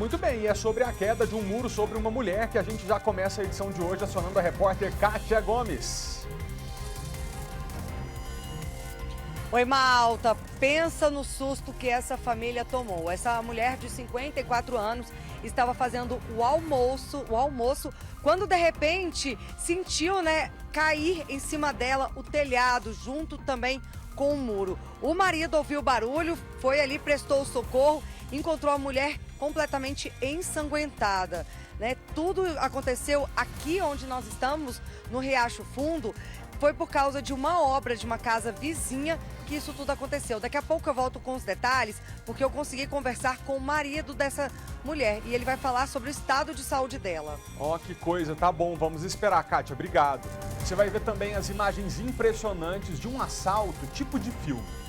Muito bem, e é sobre a queda de um muro sobre uma mulher que a gente já começa a edição de hoje acionando a repórter Kátia Gomes. Oi, Malta, pensa no susto que essa família tomou. Essa mulher de 54 anos estava fazendo o almoço, quando de repente sentiu, cair em cima dela o telhado, junto também com o muro. O marido ouviu o barulho, foi ali, prestou socorro, encontrou a mulher completamente ensanguentada, Tudo aconteceu aqui onde nós estamos, no Riacho Fundo. Foi por causa de uma obra de uma casa vizinha que isso tudo aconteceu. Daqui a pouco eu volto com os detalhes, porque eu consegui conversar com o marido dessa mulher e ele vai falar sobre o estado de saúde dela. Ó, que coisa, tá bom, vamos esperar, Kátia, obrigado. Você vai ver também as imagens impressionantes de um assalto tipo de filme.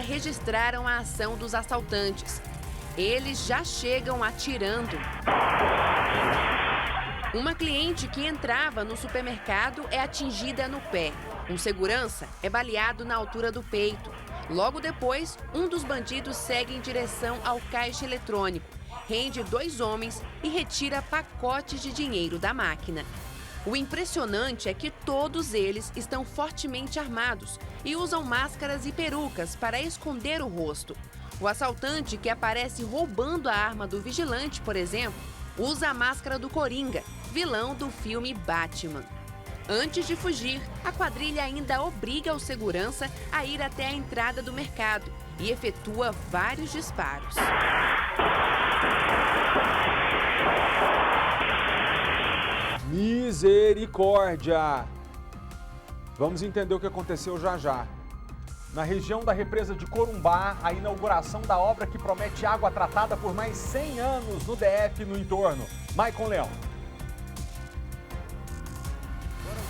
Registraram a ação dos assaltantes. Eles já chegam atirando. Uma cliente que entrava no supermercado é atingida no pé. Um segurança é baleado na altura do peito. Logo depois, um dos bandidos segue em direção ao caixa eletrônico, rende 2 homens e retira pacotes de dinheiro da máquina. O impressionante é que todos eles estão fortemente armados e usam máscaras e perucas para esconder o rosto. O assaltante que aparece roubando a arma do vigilante, por exemplo, usa a máscara do Coringa, vilão do filme Batman. Antes de fugir, a quadrilha ainda obriga o segurança a ir até a entrada do mercado e efetua vários disparos. Misericórdia! Vamos entender o que aconteceu já já. Na região da represa de Corumbá, a inauguração da obra que promete água tratada por mais 100 anos no DF e no entorno. Maicon Leão.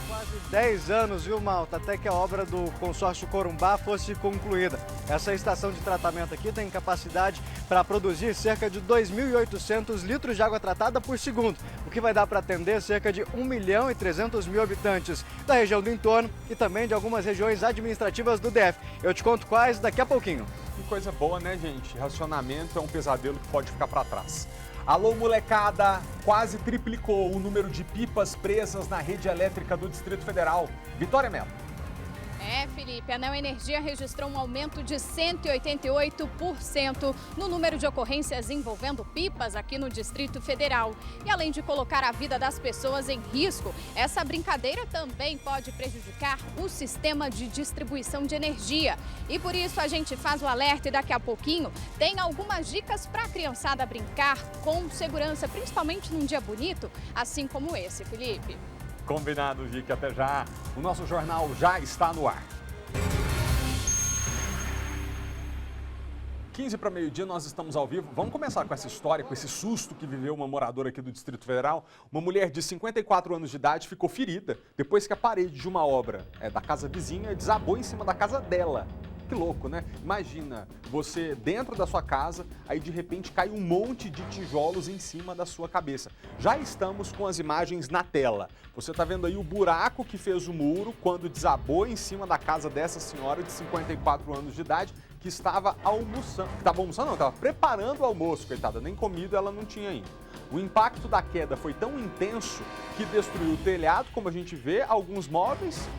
Quase 10 anos, viu, Malta, até que a obra do consórcio Corumbá fosse concluída. Essa estação de tratamento aqui tem capacidade para produzir cerca de 2.800 litros de água tratada por segundo, o que vai dar para atender cerca de 1.300.000 habitantes da região do entorno e também de algumas regiões administrativas do DF. Eu te conto quais daqui a pouquinho. Que coisa boa, né, gente? Racionamento é um pesadelo que pode ficar para trás. Alô, molecada! Quase triplicou o número de pipas presas na rede elétrica do Distrito Federal. Vitória Mello. Felipe, a Neoenergia registrou um aumento de 188% no número de ocorrências envolvendo pipas aqui no Distrito Federal. E além de colocar a vida das pessoas em risco, essa brincadeira também pode prejudicar o sistema de distribuição de energia. E por isso a gente faz o alerta e daqui a pouquinho tem algumas dicas para a criançada brincar com segurança, principalmente num dia bonito, assim como esse, Felipe. Combinado, Vicky. Até já. O nosso jornal já está no ar. 15 para meio-dia, nós estamos ao vivo. Vamos começar com essa história, com esse susto que viveu uma moradora aqui do Distrito Federal. Uma mulher de 54 anos de idade ficou ferida depois que a parede de uma obra da casa vizinha desabou em cima da casa dela. Que louco, né? Imagina, você dentro da sua casa, aí de repente cai um monte de tijolos em cima da sua cabeça. Já estamos com as imagens na tela. Você está vendo aí o buraco que fez o muro quando desabou em cima da casa dessa senhora de 54 anos de idade que estava almoçando. Estava preparando o almoço, coitada, nem comida ela não tinha ainda. O impacto da queda foi tão intenso que destruiu o telhado, como a gente vê, alguns móveis,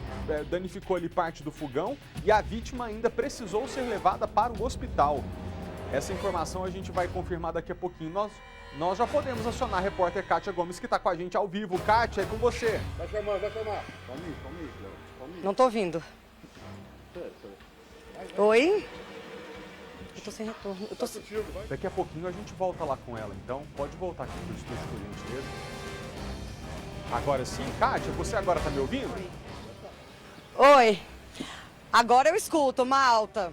danificou ali parte do fogão e a vítima ainda precisou ser levada para o hospital. Essa informação a gente vai confirmar daqui a pouquinho. Nós já podemos acionar a repórter Kátia Gomes, que está com a gente ao vivo. Kátia, é com você. Vai chamar. Come. Não tô ouvindo. Oi? Eu tô sem retorno. Daqui a pouquinho a gente volta lá com ela, então pode voltar aqui pro estúdio, por gentileza. Agora sim, Kátia, você agora tá me ouvindo? Oi. Agora eu escuto, Malta.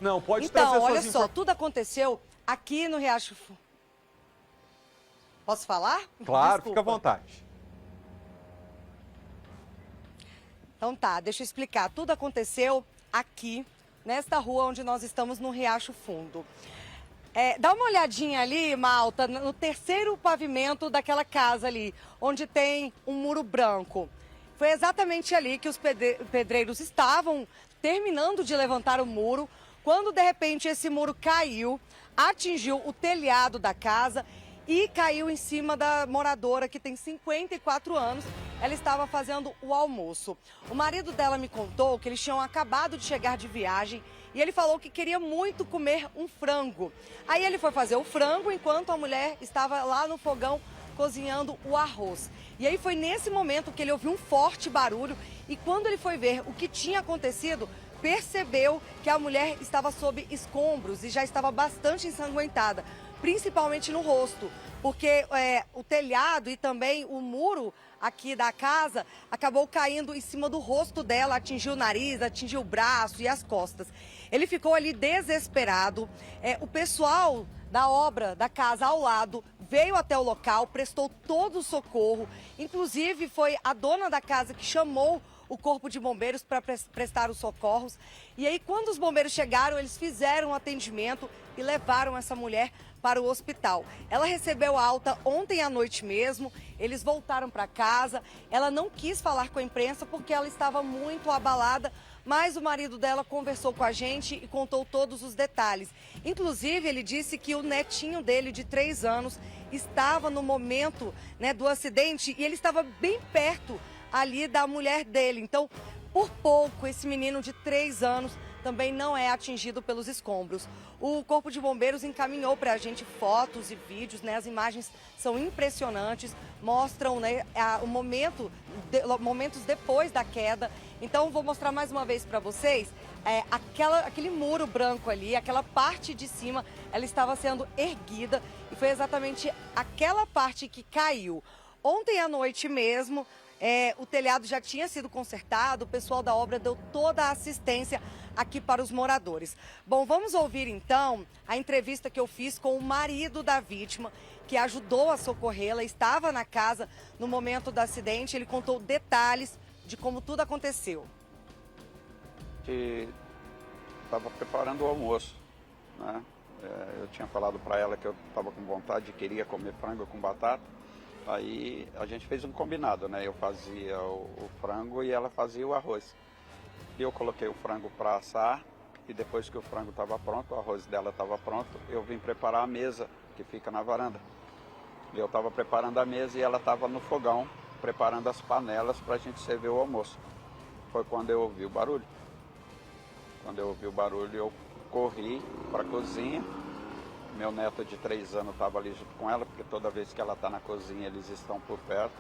Não, pode então, trazer olha suas só, tudo aconteceu aqui no Riacho Fundo. Posso falar? Claro, Desculpa. fica à vontade. Então tá, deixa eu explicar. Tudo aconteceu aqui, nesta rua onde nós estamos no Riacho Fundo. Dá uma olhadinha ali, Malta, no terceiro pavimento daquela casa ali, onde tem um muro branco. Foi exatamente ali que os pedreiros estavam terminando de levantar o muro quando de repente esse muro caiu, atingiu o telhado da casa e caiu em cima da moradora que tem 54 anos. Ela estava fazendo o almoço. O marido dela me contou que eles tinham acabado de chegar de viagem e ele falou que queria muito comer um frango. Aí ele foi fazer o frango enquanto a mulher estava lá no fogão cozinhando o arroz. E aí foi nesse momento que ele ouviu um forte barulho e quando ele foi ver o que tinha acontecido, percebeu que a mulher estava sob escombros e já estava bastante ensanguentada, principalmente no rosto, porque o telhado e também o muro aqui da casa acabou caindo em cima do rosto dela, atingiu o nariz, atingiu o braço e as costas. Ele ficou ali desesperado. O pessoal da obra da casa ao lado veio até o local, prestou todo o socorro, inclusive foi a dona da casa que chamou o corpo de bombeiros para prestar os socorros. E aí, quando os bombeiros chegaram, eles fizeram um atendimento e levaram essa mulher para o hospital. Ela recebeu alta ontem à noite mesmo, eles voltaram para casa. Ela não quis falar com a imprensa porque ela estava muito abalada, mas o marido dela conversou com a gente e contou todos os detalhes. Inclusive, ele disse que o netinho dele, de 3 anos, estava no momento, né, do acidente e ele estava bem perto ali da mulher dele. Então, por pouco, esse menino de 3 anos também não é atingido pelos escombros. O Corpo de Bombeiros encaminhou para a gente fotos e vídeos, né? As imagens são impressionantes, mostram, né, momentos depois da queda. Então, vou mostrar mais uma vez para vocês. Aquele muro branco ali, aquela parte de cima, ela estava sendo erguida e foi exatamente aquela parte que caiu. Ontem à noite mesmo, o telhado já tinha sido consertado, o pessoal da obra deu toda a assistência aqui para os moradores. Bom, vamos ouvir então a entrevista que eu fiz com o marido da vítima, que ajudou a socorrê-la, estava na casa no momento do acidente. Ele contou detalhes de como tudo aconteceu. Estava preparando o almoço, né? Eu tinha falado para ela que eu estava com vontade, queria comer frango com batata. Aí a gente fez um combinado, né? Eu fazia o frango e ela fazia o arroz. E eu coloquei o frango para assar e depois que o frango estava pronto, o arroz dela estava pronto, eu vim preparar a mesa que fica na varanda. Eu estava preparando a mesa e ela estava no fogão preparando as panelas para a gente servir o almoço. Foi quando eu ouvi o barulho. Quando eu ouvi o barulho, eu corri para a cozinha. Meu neto de 3 anos estava ali junto com ela, porque toda vez que ela está na cozinha, eles estão por perto.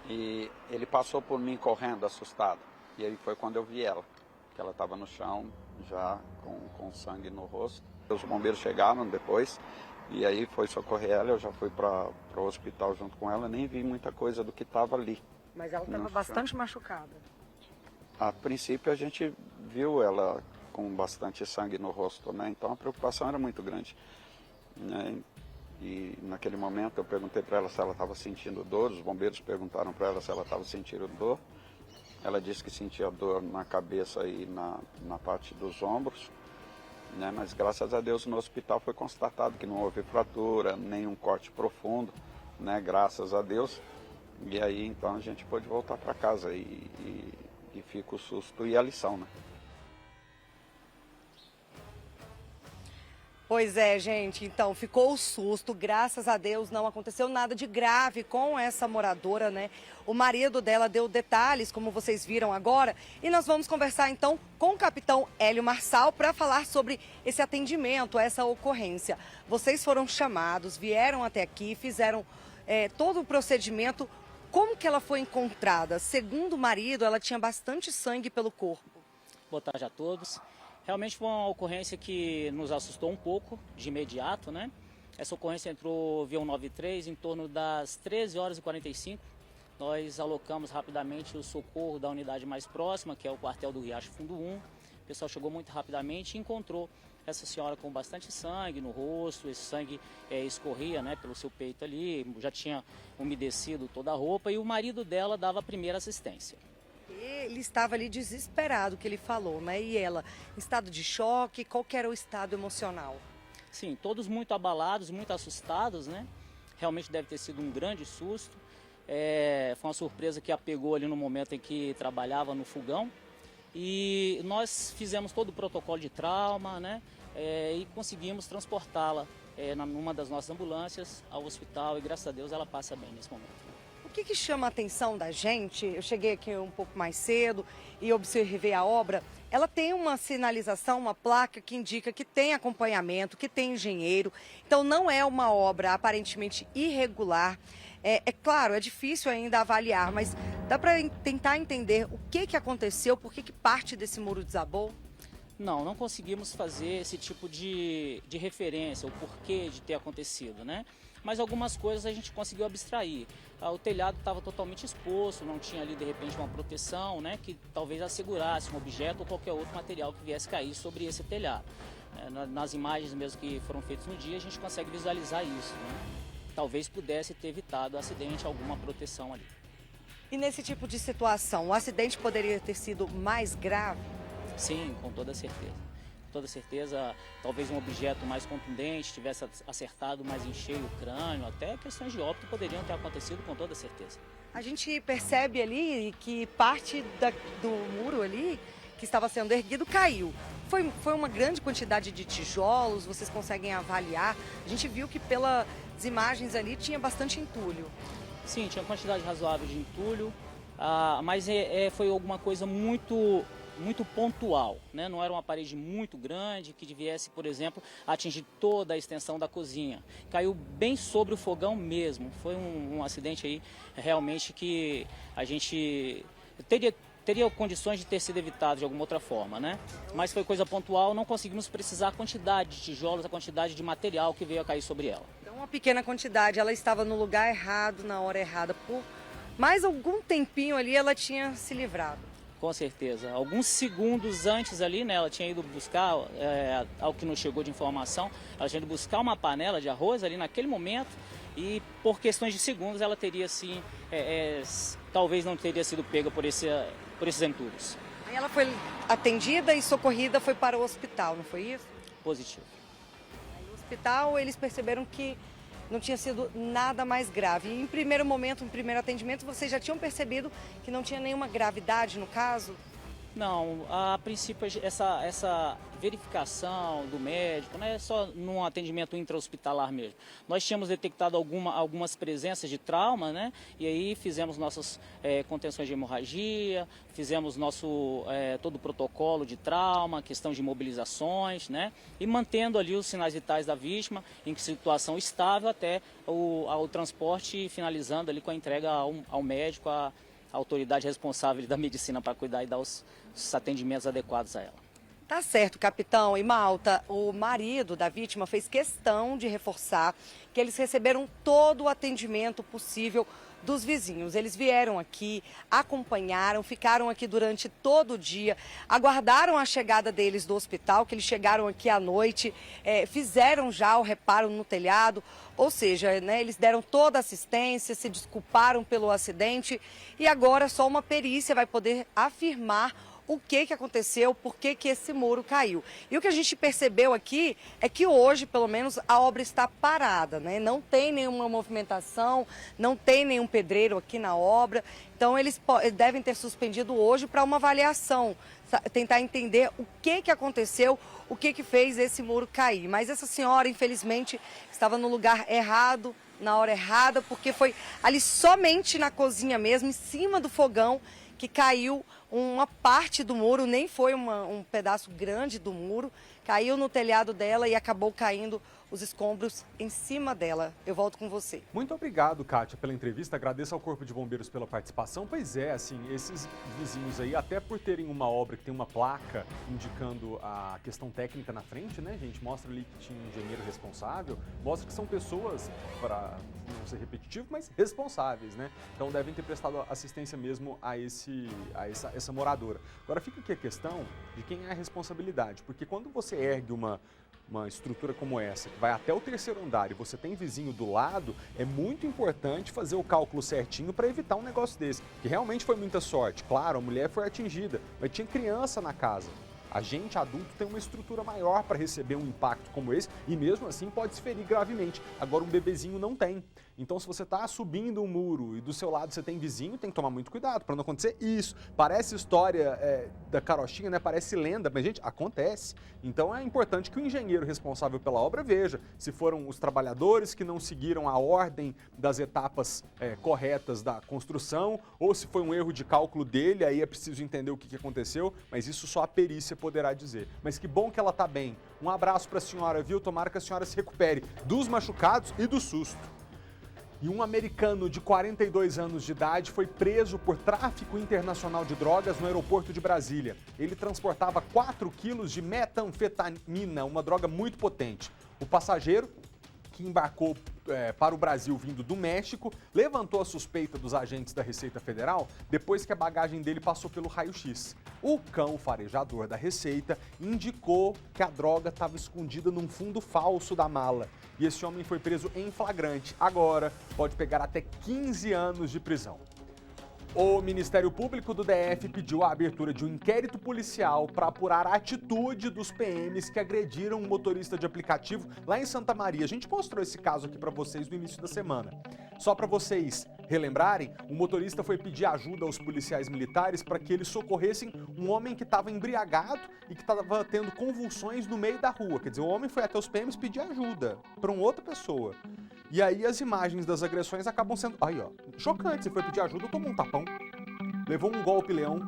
E ele passou por mim correndo, assustado. E aí foi quando eu vi ela, que ela estava no chão, já com sangue no rosto. Os bombeiros chegaram depois, e aí foi socorrer ela, eu já fui para o hospital junto com ela, nem vi muita coisa do que estava ali. Mas ela estava bastante machucada. A princípio a gente viu ela com bastante sangue no rosto, né? Então a preocupação era muito grande, né? E naquele momento eu perguntei para ela se ela estava sentindo dor, os bombeiros perguntaram para ela se ela estava sentindo dor. Ela disse que sentia dor na cabeça e na parte dos ombros, né? Mas graças a Deus no hospital foi constatado que não houve fratura, nenhum corte profundo, né? Graças a Deus. E aí então a gente pôde voltar para casa e fica o susto e a lição, né? Pois é, gente, então ficou o susto, graças a Deus não aconteceu nada de grave com essa moradora, né? O marido dela deu detalhes, como vocês viram agora, e nós vamos conversar então com o capitão Hélio Marçal para falar sobre esse atendimento, essa ocorrência. Vocês foram chamados, vieram até aqui, fizeram todo o procedimento. Como que ela foi encontrada? Segundo o marido, ela tinha bastante sangue pelo corpo. Boa tarde a todos. Realmente foi uma ocorrência que nos assustou um pouco de imediato, né? Essa ocorrência entrou via 193 em torno das 13h45. Nós alocamos rapidamente o socorro da unidade mais próxima, que é o quartel do Riacho Fundo 1. O pessoal chegou muito rapidamente e encontrou essa senhora com bastante sangue no rosto. Esse sangue escorria, né, pelo seu peito ali, já tinha umedecido toda a roupa e o marido dela dava a primeira assistência. Ele estava ali desesperado, que ele falou, né? E ela, em estado de choque, qual que era o estado emocional? Sim, todos muito abalados, muito assustados, né? Realmente deve ter sido um grande susto. Foi uma surpresa que a pegou ali no momento em que trabalhava no fogão. e nós fizemos todo o protocolo de trauma, né? E conseguimos transportá-la numa das nossas ambulâncias ao hospital e graças a Deus ela passa bem nesse momento. O que chama a atenção da gente? Eu cheguei aqui um pouco mais cedo e observei a obra. Ela tem uma sinalização, uma placa que indica que tem acompanhamento, que tem engenheiro. Então não é uma obra aparentemente irregular. É claro, é difícil ainda avaliar, mas dá para tentar entender o que aconteceu, por que parte desse muro desabou? Não conseguimos fazer esse tipo de referência, o porquê de ter acontecido, né? Mas algumas coisas a gente conseguiu abstrair. O telhado estava totalmente exposto, não tinha ali de repente uma proteção, né, que talvez assegurasse um objeto ou qualquer outro material que viesse cair sobre esse telhado. Nas imagens mesmo que foram feitas no dia, a gente consegue visualizar isso, né? Talvez pudesse ter evitado o acidente, alguma proteção ali. E nesse tipo de situação, o acidente poderia ter sido mais grave? Sim, com toda certeza. Com toda certeza, talvez um objeto mais contundente tivesse acertado mais em cheio o crânio, até questões de óbito poderiam ter acontecido com toda certeza. A gente percebe ali que parte do muro ali, que estava sendo erguido, caiu. Foi uma grande quantidade de tijolos, vocês conseguem avaliar? A gente viu que pelas imagens ali tinha bastante entulho. Sim, tinha quantidade razoável de entulho, mas foi alguma coisa muito pontual, né? Não era uma parede muito grande que viesse, por exemplo, atingir toda a extensão da cozinha. Caiu bem sobre o fogão mesmo. Foi um acidente aí realmente que a gente teria condições de ter sido evitado de alguma outra forma, né? Mas foi coisa pontual, não conseguimos precisar a quantidade de tijolos, a quantidade de material que veio a cair sobre ela. Então, uma pequena quantidade, ela estava no lugar errado, na hora errada. Por mais algum tempinho ali, ela tinha se livrado. Com certeza. Alguns segundos antes ali, né, ela tinha ido buscar, ao que nos chegou de informação, ela tinha ido buscar uma panela de arroz ali naquele momento e por questões de segundos ela teria, sim, talvez não teria sido pega por esses entulhos. Aí ela foi atendida e socorrida, foi para o hospital, não foi isso? Positivo. Aí no hospital eles perceberam que não tinha sido nada mais grave. E em primeiro momento, em primeiro atendimento, vocês já tinham percebido que não tinha nenhuma gravidade no caso? Não, a princípio essa verificação do médico não é só num atendimento intra-hospitalar mesmo. Nós tínhamos detectado algumas presenças de trauma, né? E aí fizemos nossas contenções de hemorragia, fizemos todo o protocolo de trauma, questão de imobilizações, né? E mantendo ali os sinais vitais da vítima em situação estável até o transporte, finalizando ali com a entrega ao médico, a autoridade responsável da medicina para cuidar e dar os atendimentos adequados a ela. Tá certo, capitão. E Malta, o marido da vítima fez questão de reforçar que eles receberam todo o atendimento possível dos vizinhos. Eles vieram aqui, acompanharam, ficaram aqui durante todo o dia, aguardaram a chegada deles do hospital, que eles chegaram aqui à noite, fizeram já o reparo no telhado, ou seja, né, eles deram toda a assistência, se desculparam pelo acidente e agora só uma perícia vai poder afirmar o que aconteceu, por que esse muro caiu. E o que a gente percebeu aqui é que hoje, pelo menos, a obra está parada, né? Não tem nenhuma movimentação, não tem nenhum pedreiro aqui na obra. Então, eles devem ter suspendido hoje para uma avaliação, tentar entender o que aconteceu, o que fez esse muro cair. Mas essa senhora, infelizmente, estava no lugar errado, na hora errada, porque foi ali somente na cozinha mesmo, em cima do fogão, que caiu uma parte do muro, nem foi um pedaço grande do muro, caiu no telhado dela e acabou caindo os escombros em cima dela. Eu volto com você. Muito obrigado, Kátia, pela entrevista. Agradeço ao Corpo de Bombeiros pela participação. Pois é, assim, esses vizinhos aí, até por terem uma obra que tem uma placa indicando a questão técnica na frente, né, gente? Mostra ali que tinha um engenheiro responsável, mostra que são pessoas, para não ser repetitivo, mas responsáveis, né? Então devem ter prestado assistência mesmo a essa moradora. Agora fica aqui a questão de quem é a responsabilidade, porque quando você ergue uma estrutura como essa, que vai até o terceiro andar e você tem vizinho do lado, é muito importante fazer o cálculo certinho para evitar um negócio desse. Que realmente foi muita sorte. Claro, a mulher foi atingida, mas tinha criança na casa. A gente, adulto, tem uma estrutura maior para receber um impacto como esse e mesmo assim pode se ferir gravemente. Agora, um bebezinho não tem. Então, se você está subindo um muro e do seu lado você tem vizinho, tem que tomar muito cuidado para não acontecer isso. Parece história da carochinha, né? Parece lenda, mas, gente, acontece. Então, é importante que o engenheiro responsável pela obra veja se foram os trabalhadores que não seguiram a ordem das etapas corretas da construção ou se foi um erro de cálculo dele, aí é preciso entender o que aconteceu, mas isso só a perícia poderá dizer. Mas que bom que ela está bem. Um abraço para a senhora, viu? Tomara que a senhora se recupere dos machucados e do susto. E um americano de 42 anos de idade foi preso por tráfico internacional de drogas no aeroporto de Brasília. Ele transportava 4 quilos de metanfetamina, uma droga muito potente. O passageiro, que embarcou para o Brasil vindo do México, levantou a suspeita dos agentes da Receita Federal depois que a bagagem dele passou pelo raio-x. O cão farejador da Receita indicou que a droga estava escondida num fundo falso da mala. E esse homem foi preso em flagrante. Agora pode pegar até 15 anos de prisão. O Ministério Público do DF pediu a abertura de um inquérito policial para apurar a atitude dos PMs que agrediram um motorista de aplicativo lá em Santa Maria. A gente mostrou esse caso aqui para vocês no início da semana. Só para vocês relembrarem, o motorista foi pedir ajuda aos policiais militares para que eles socorressem um homem que estava embriagado e que estava tendo convulsões no meio da rua. Quer dizer, o homem foi até os PMs pedir ajuda para uma outra pessoa. E aí as imagens das agressões acabam sendo... Aí, ó, chocante. Você foi pedir ajuda, tomou um tapão. Levou um golpe-leão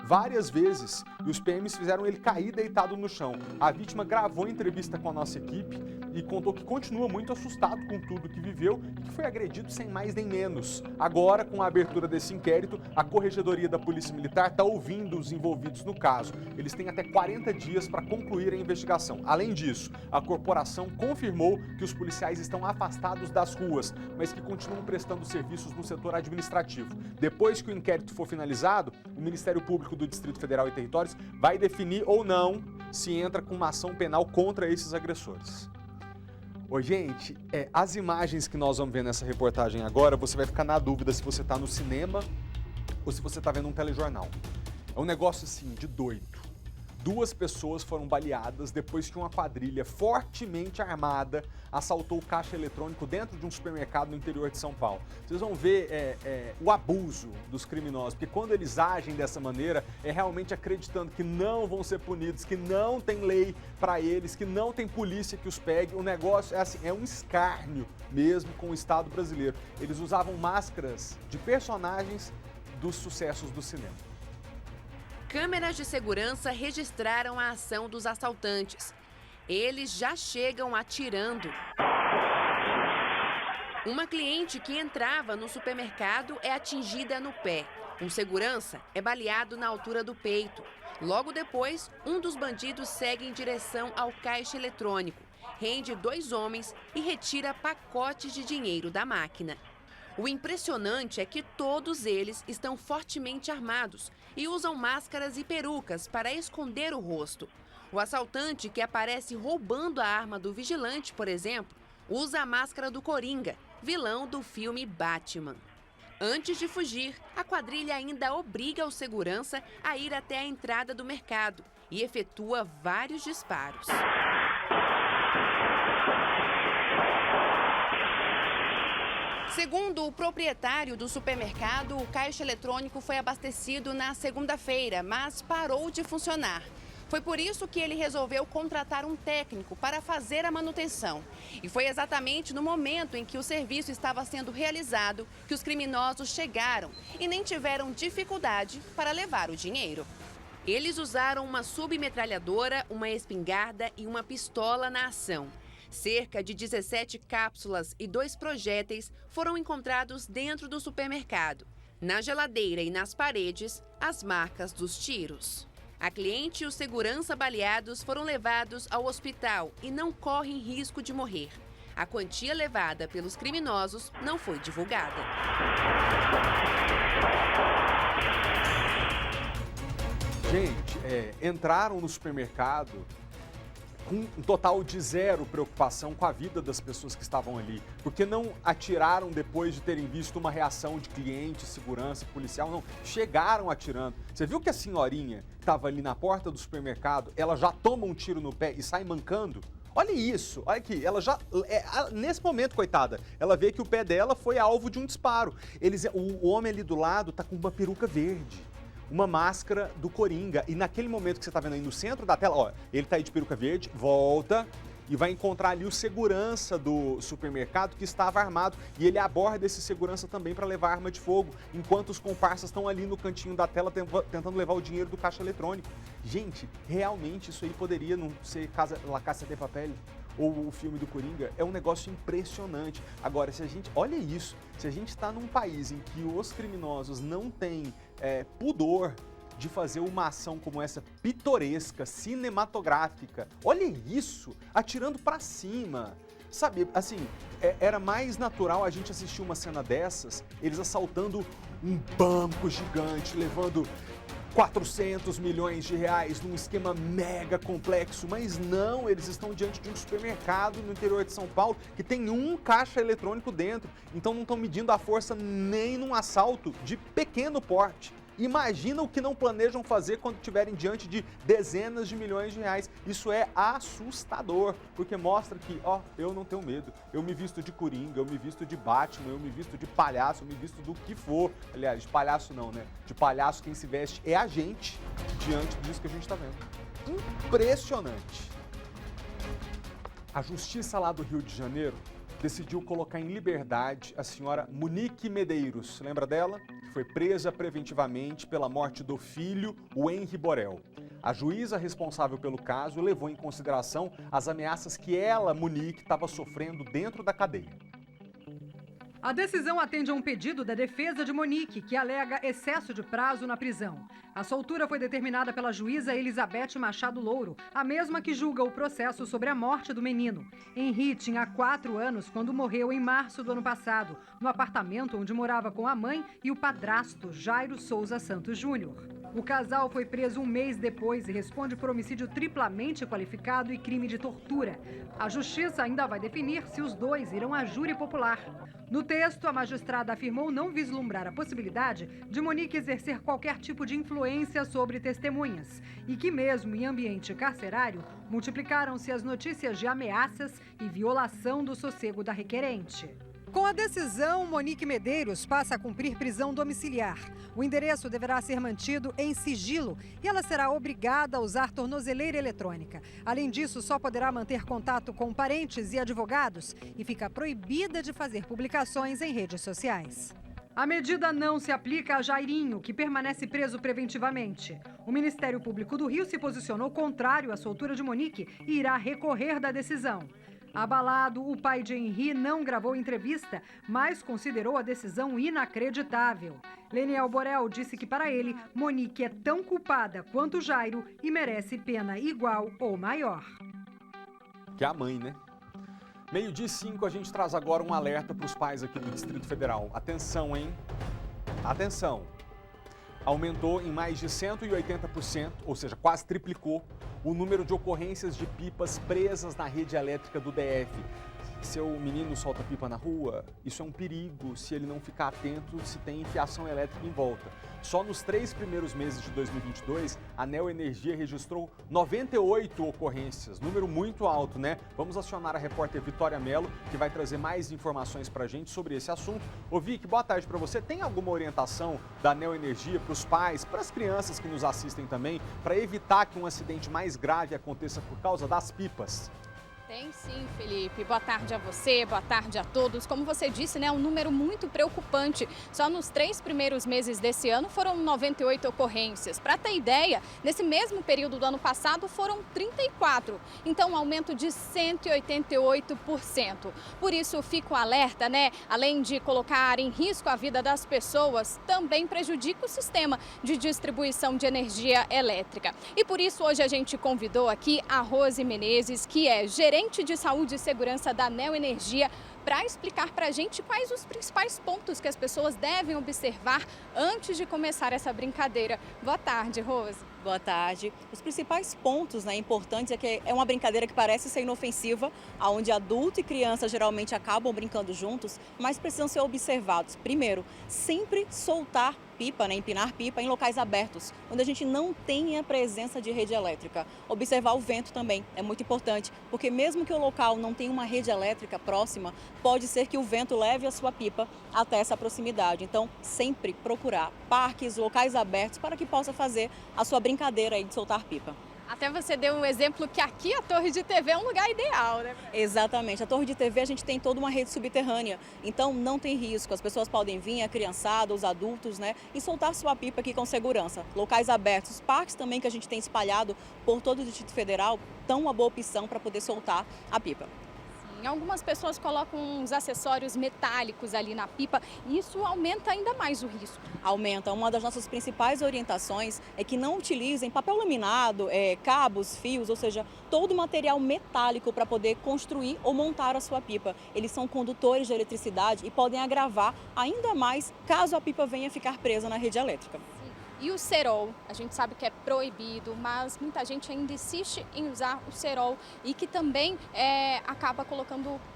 várias vezes e os PMs fizeram ele cair deitado no chão. A vítima gravou entrevista com a nossa equipe e contou que continua muito assustado com tudo que viveu e que foi agredido sem mais nem menos. Agora, com a abertura desse inquérito, a Corregedoria da Polícia Militar está ouvindo os envolvidos no caso. Eles têm até 40 dias para concluir a investigação. Além disso, a corporação confirmou que os policiais estão afastados das ruas, mas que continuam prestando serviços no setor administrativo. Depois que o inquérito for finalizado, o Ministério Público do Distrito Federal e Territórios vai definir ou não se entra com uma ação penal contra esses agressores. Ô, gente, as imagens que nós vamos ver nessa reportagem agora, você vai ficar na dúvida se você está no cinema ou se você está vendo um telejornal. É um negócio, assim, de doido. 2 pessoas foram baleadas depois que uma quadrilha fortemente armada assaltou o caixa eletrônico dentro de um supermercado no interior de São Paulo. Vocês vão ver o abuso dos criminosos, porque quando eles agem dessa maneira, é realmente acreditando que não vão ser punidos, que não tem lei para eles, que não tem polícia que os pegue. O negócio é assim, é um escárnio mesmo com o Estado brasileiro. Eles usavam máscaras de personagens dos sucessos do cinema. Câmeras de segurança registraram a ação dos assaltantes. Eles já chegam atirando. Uma cliente que entrava no supermercado é atingida no pé. Um segurança é baleado na altura do peito. Logo depois, um dos bandidos segue em direção ao caixa eletrônico, rende 2 homens e retira pacotes de dinheiro da máquina. O impressionante é que todos eles estão fortemente armados e usam máscaras e perucas para esconder o rosto. O assaltante que aparece roubando a arma do vigilante, por exemplo, usa a máscara do Coringa, vilão do filme Batman. Antes de fugir, a quadrilha ainda obriga o segurança a ir até a entrada do mercado e efetua vários disparos. Segundo o proprietário do supermercado, o caixa eletrônico foi abastecido na segunda-feira, mas parou de funcionar. Foi por isso que ele resolveu contratar um técnico para fazer a manutenção. E foi exatamente no momento em que o serviço estava sendo realizado que os criminosos chegaram e nem tiveram dificuldade para levar o dinheiro. Eles usaram uma submetralhadora, uma espingarda e uma pistola na ação. Cerca de 17 cápsulas e 2 projéteis foram encontrados dentro do supermercado. Na geladeira e nas paredes, as marcas dos tiros. A cliente e o segurança baleados foram levados ao hospital e não correm risco de morrer. A quantia levada pelos criminosos não foi divulgada. Gente, entraram no supermercado com um total de 0 preocupação com a vida das pessoas que estavam ali. Porque não atiraram depois de terem visto uma reação de cliente, segurança, policial, não. Chegaram atirando. Você viu que a senhorinha que estava ali na porta do supermercado, ela já toma um tiro no pé e sai mancando? Olha isso, olha aqui, ela já, nesse momento, coitada, ela vê que o pé dela foi alvo de um disparo. O homem ali do lado tá com uma peruca verde, uma máscara do Coringa. E naquele momento que você tá vendo aí no centro da tela, ó, ele tá aí de peruca verde, volta e vai encontrar ali o segurança do supermercado que estava armado. E ele aborda esse segurança também para levar arma de fogo, enquanto os comparsas estão ali no cantinho da tela tentando levar o dinheiro do caixa eletrônico. Gente, realmente isso aí poderia não ser La Casa de Papel ou o filme do Coringa? É um negócio impressionante. Agora, olha isso, se a gente está num país em que os criminosos não têm pudor de fazer uma ação como essa, pitoresca, cinematográfica. Olha isso, atirando pra cima. Sabe, assim, era mais natural a gente assistir uma cena dessas, eles assaltando um banco gigante, levando 400 milhões de reais num esquema mega complexo, mas não, eles estão diante de um supermercado no interior de São Paulo que tem um caixa eletrônico dentro, então não estão medindo a força nem num assalto de pequeno porte. Imagina o que não planejam fazer quando estiverem diante de dezenas de milhões de reais. Isso é assustador, porque mostra que, ó, eu não tenho medo. Eu me visto de Coringa, eu me visto de Batman, eu me visto de palhaço, eu me visto do que for. Aliás, de palhaço não, né? De palhaço quem se veste é a gente, diante disso que a gente está vendo. Impressionante. A Justiça lá do Rio de Janeiro decidiu colocar em liberdade a senhora Monique Medeiros. Lembra dela? Que foi presa preventivamente pela morte do filho, o Henri Borel. A juíza responsável pelo caso levou em consideração as ameaças que ela, Monique, estava sofrendo dentro da cadeia. A decisão atende a um pedido da defesa de Monique, que alega excesso de prazo na prisão. A soltura foi determinada pela juíza Elizabeth Machado Louro, a mesma que julga o processo sobre a morte do menino. Henri tinha 4 anos quando morreu em março do ano passado, no apartamento onde morava com a mãe e o padrasto, Jairo Souza Santos Júnior. O casal foi preso um mês depois e responde por homicídio triplamente qualificado e crime de tortura. A justiça ainda vai definir se os dois irão à júri popular. No texto, a magistrada afirmou não vislumbrar a possibilidade de Monique exercer qualquer tipo de influência sobre testemunhas e que, mesmo em ambiente carcerário, multiplicaram-se as notícias de ameaças e violação do sossego da requerente. Com a decisão, Monique Medeiros passa a cumprir prisão domiciliar. O endereço deverá ser mantido em sigilo e ela será obrigada a usar tornozeleira eletrônica. Além disso, só poderá manter contato com parentes e advogados e fica proibida de fazer publicações em redes sociais. A medida não se aplica a Jairinho, que permanece preso preventivamente. O Ministério Público do Rio se posicionou contrário à soltura de Monique e irá recorrer da decisão. Abalado, o pai de Henri não gravou entrevista, mas considerou a decisão inacreditável. Leniel Borel disse que, para ele, Monique é tão culpada quanto Jairo e merece pena igual ou maior. Que é a mãe, né? 12:05, a gente traz agora um alerta para os pais aqui do Distrito Federal. Atenção, hein? Atenção! Aumentou em mais de 180%, ou seja, quase triplicou, o número de ocorrências de pipas presas na rede elétrica do DF. Seu menino solta pipa na rua, isso é um perigo se ele não ficar atento se tem fiação elétrica em volta. Só nos 3 primeiros meses de 2022, a Neoenergia registrou 98 ocorrências, número muito alto, né? Vamos acionar a repórter Vitória Mello, que vai trazer mais informações pra gente sobre esse assunto. Ô Vic, boa tarde para você. Tem alguma orientação da Neoenergia para os pais, para as crianças que nos assistem também, para evitar que um acidente mais grave aconteça por causa das pipas? Tem sim, Felipe. Boa tarde a você, boa tarde a todos. Como você disse, né, um número muito preocupante. Só nos 3 primeiros meses desse ano foram 98 ocorrências. Para ter ideia, nesse mesmo período do ano passado foram 34. Então, um aumento de 188%. Por isso, fico alerta, né? Além de colocar em risco a vida das pessoas, também prejudica o sistema de distribuição de energia elétrica. E por isso, hoje a gente convidou aqui a Rose Menezes, que é gerente de saúde e segurança da Neoenergia, para explicar para a gente quais os principais pontos que as pessoas devem observar antes de começar essa brincadeira. Boa tarde, Rose. Boa tarde. Os principais pontos, né, importantes é que é uma brincadeira que parece ser inofensiva, onde adulto e criança geralmente acabam brincando juntos, mas precisam ser observados. Primeiro, sempre soltar pipa, né, empinar pipa em locais abertos, onde a gente não tenha presença de rede elétrica. Observar o vento também é muito importante, porque mesmo que o local não tenha uma rede elétrica próxima, pode ser que o vento leve a sua pipa até essa proximidade. Então, sempre procurar parques, locais abertos para que possa fazer a sua brincadeira aí de soltar pipa. Até você deu um exemplo que aqui a torre de TV é um lugar ideal, né? Exatamente. A torre de TV a gente tem toda uma rede subterrânea, então não tem risco. As pessoas podem vir, a criançada, os adultos, né? E soltar sua pipa aqui com segurança. Locais abertos, os parques também que a gente tem espalhado por todo o Distrito Federal, são uma boa opção para poder soltar a pipa. Algumas pessoas colocam uns acessórios metálicos ali na pipa e isso aumenta ainda mais o risco. Aumenta. Uma das nossas principais orientações é que não utilizem papel laminado, cabos, fios, ou seja, todo material metálico para poder construir ou montar a sua pipa. Eles são condutores de eletricidade e podem agravar ainda mais caso a pipa venha ficar presa na rede elétrica. E o cerol, a gente sabe que é proibido, mas muita gente ainda insiste em usar o cerol e que também acaba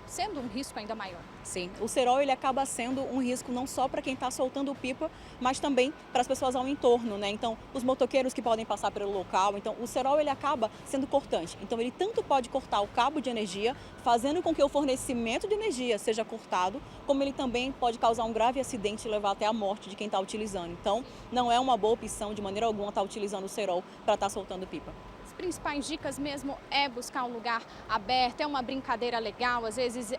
sendo um risco ainda maior. Sim, o cerol ele acaba sendo um risco não só para quem está soltando pipa, mas também para as pessoas ao entorno, né? Então, os motoqueiros que podem passar pelo local. Então, o cerol ele acaba sendo cortante. Então, ele tanto pode cortar o cabo de energia, fazendo com que o fornecimento de energia seja cortado, como ele também pode causar um grave acidente e levar até a morte de quem está utilizando. Então, não é uma boa opção de maneira alguma estar utilizando o cerol para estar soltando pipa. Principais dicas mesmo é buscar um lugar aberto, é uma brincadeira legal, às vezes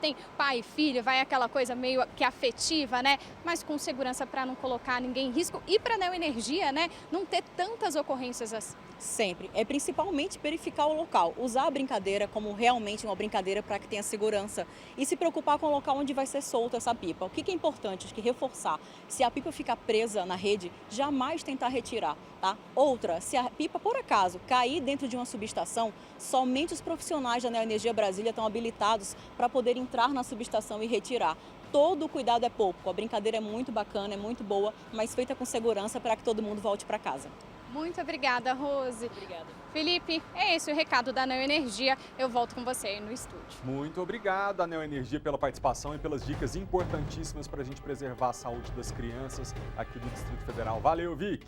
tem pai e filho, vai aquela coisa meio que afetiva, né? Mas com segurança para não colocar ninguém em risco e para a Neoenergia, né, não ter tantas ocorrências assim. Sempre. É principalmente verificar o local, usar a brincadeira como realmente uma brincadeira para que tenha segurança e se preocupar com o local onde vai ser solta essa pipa. O que é importante? Acho que reforçar. Se a pipa ficar presa na rede, jamais tentar retirar, tá? Outra, se a pipa por acaso cair dentro de uma subestação, somente os profissionais da Neoenergia Brasília estão habilitados para poder entrar na subestação e retirar. Todo o cuidado é pouco, a brincadeira é muito bacana, é muito boa, mas feita com segurança para que todo mundo volte para casa. Muito obrigada, Rose. Obrigada. Felipe, é esse o recado da Neoenergia. Eu volto com você aí no estúdio. Muito obrigado, a Neoenergia, pela participação e pelas dicas importantíssimas para a gente preservar a saúde das crianças aqui do Distrito Federal. Valeu, Vic!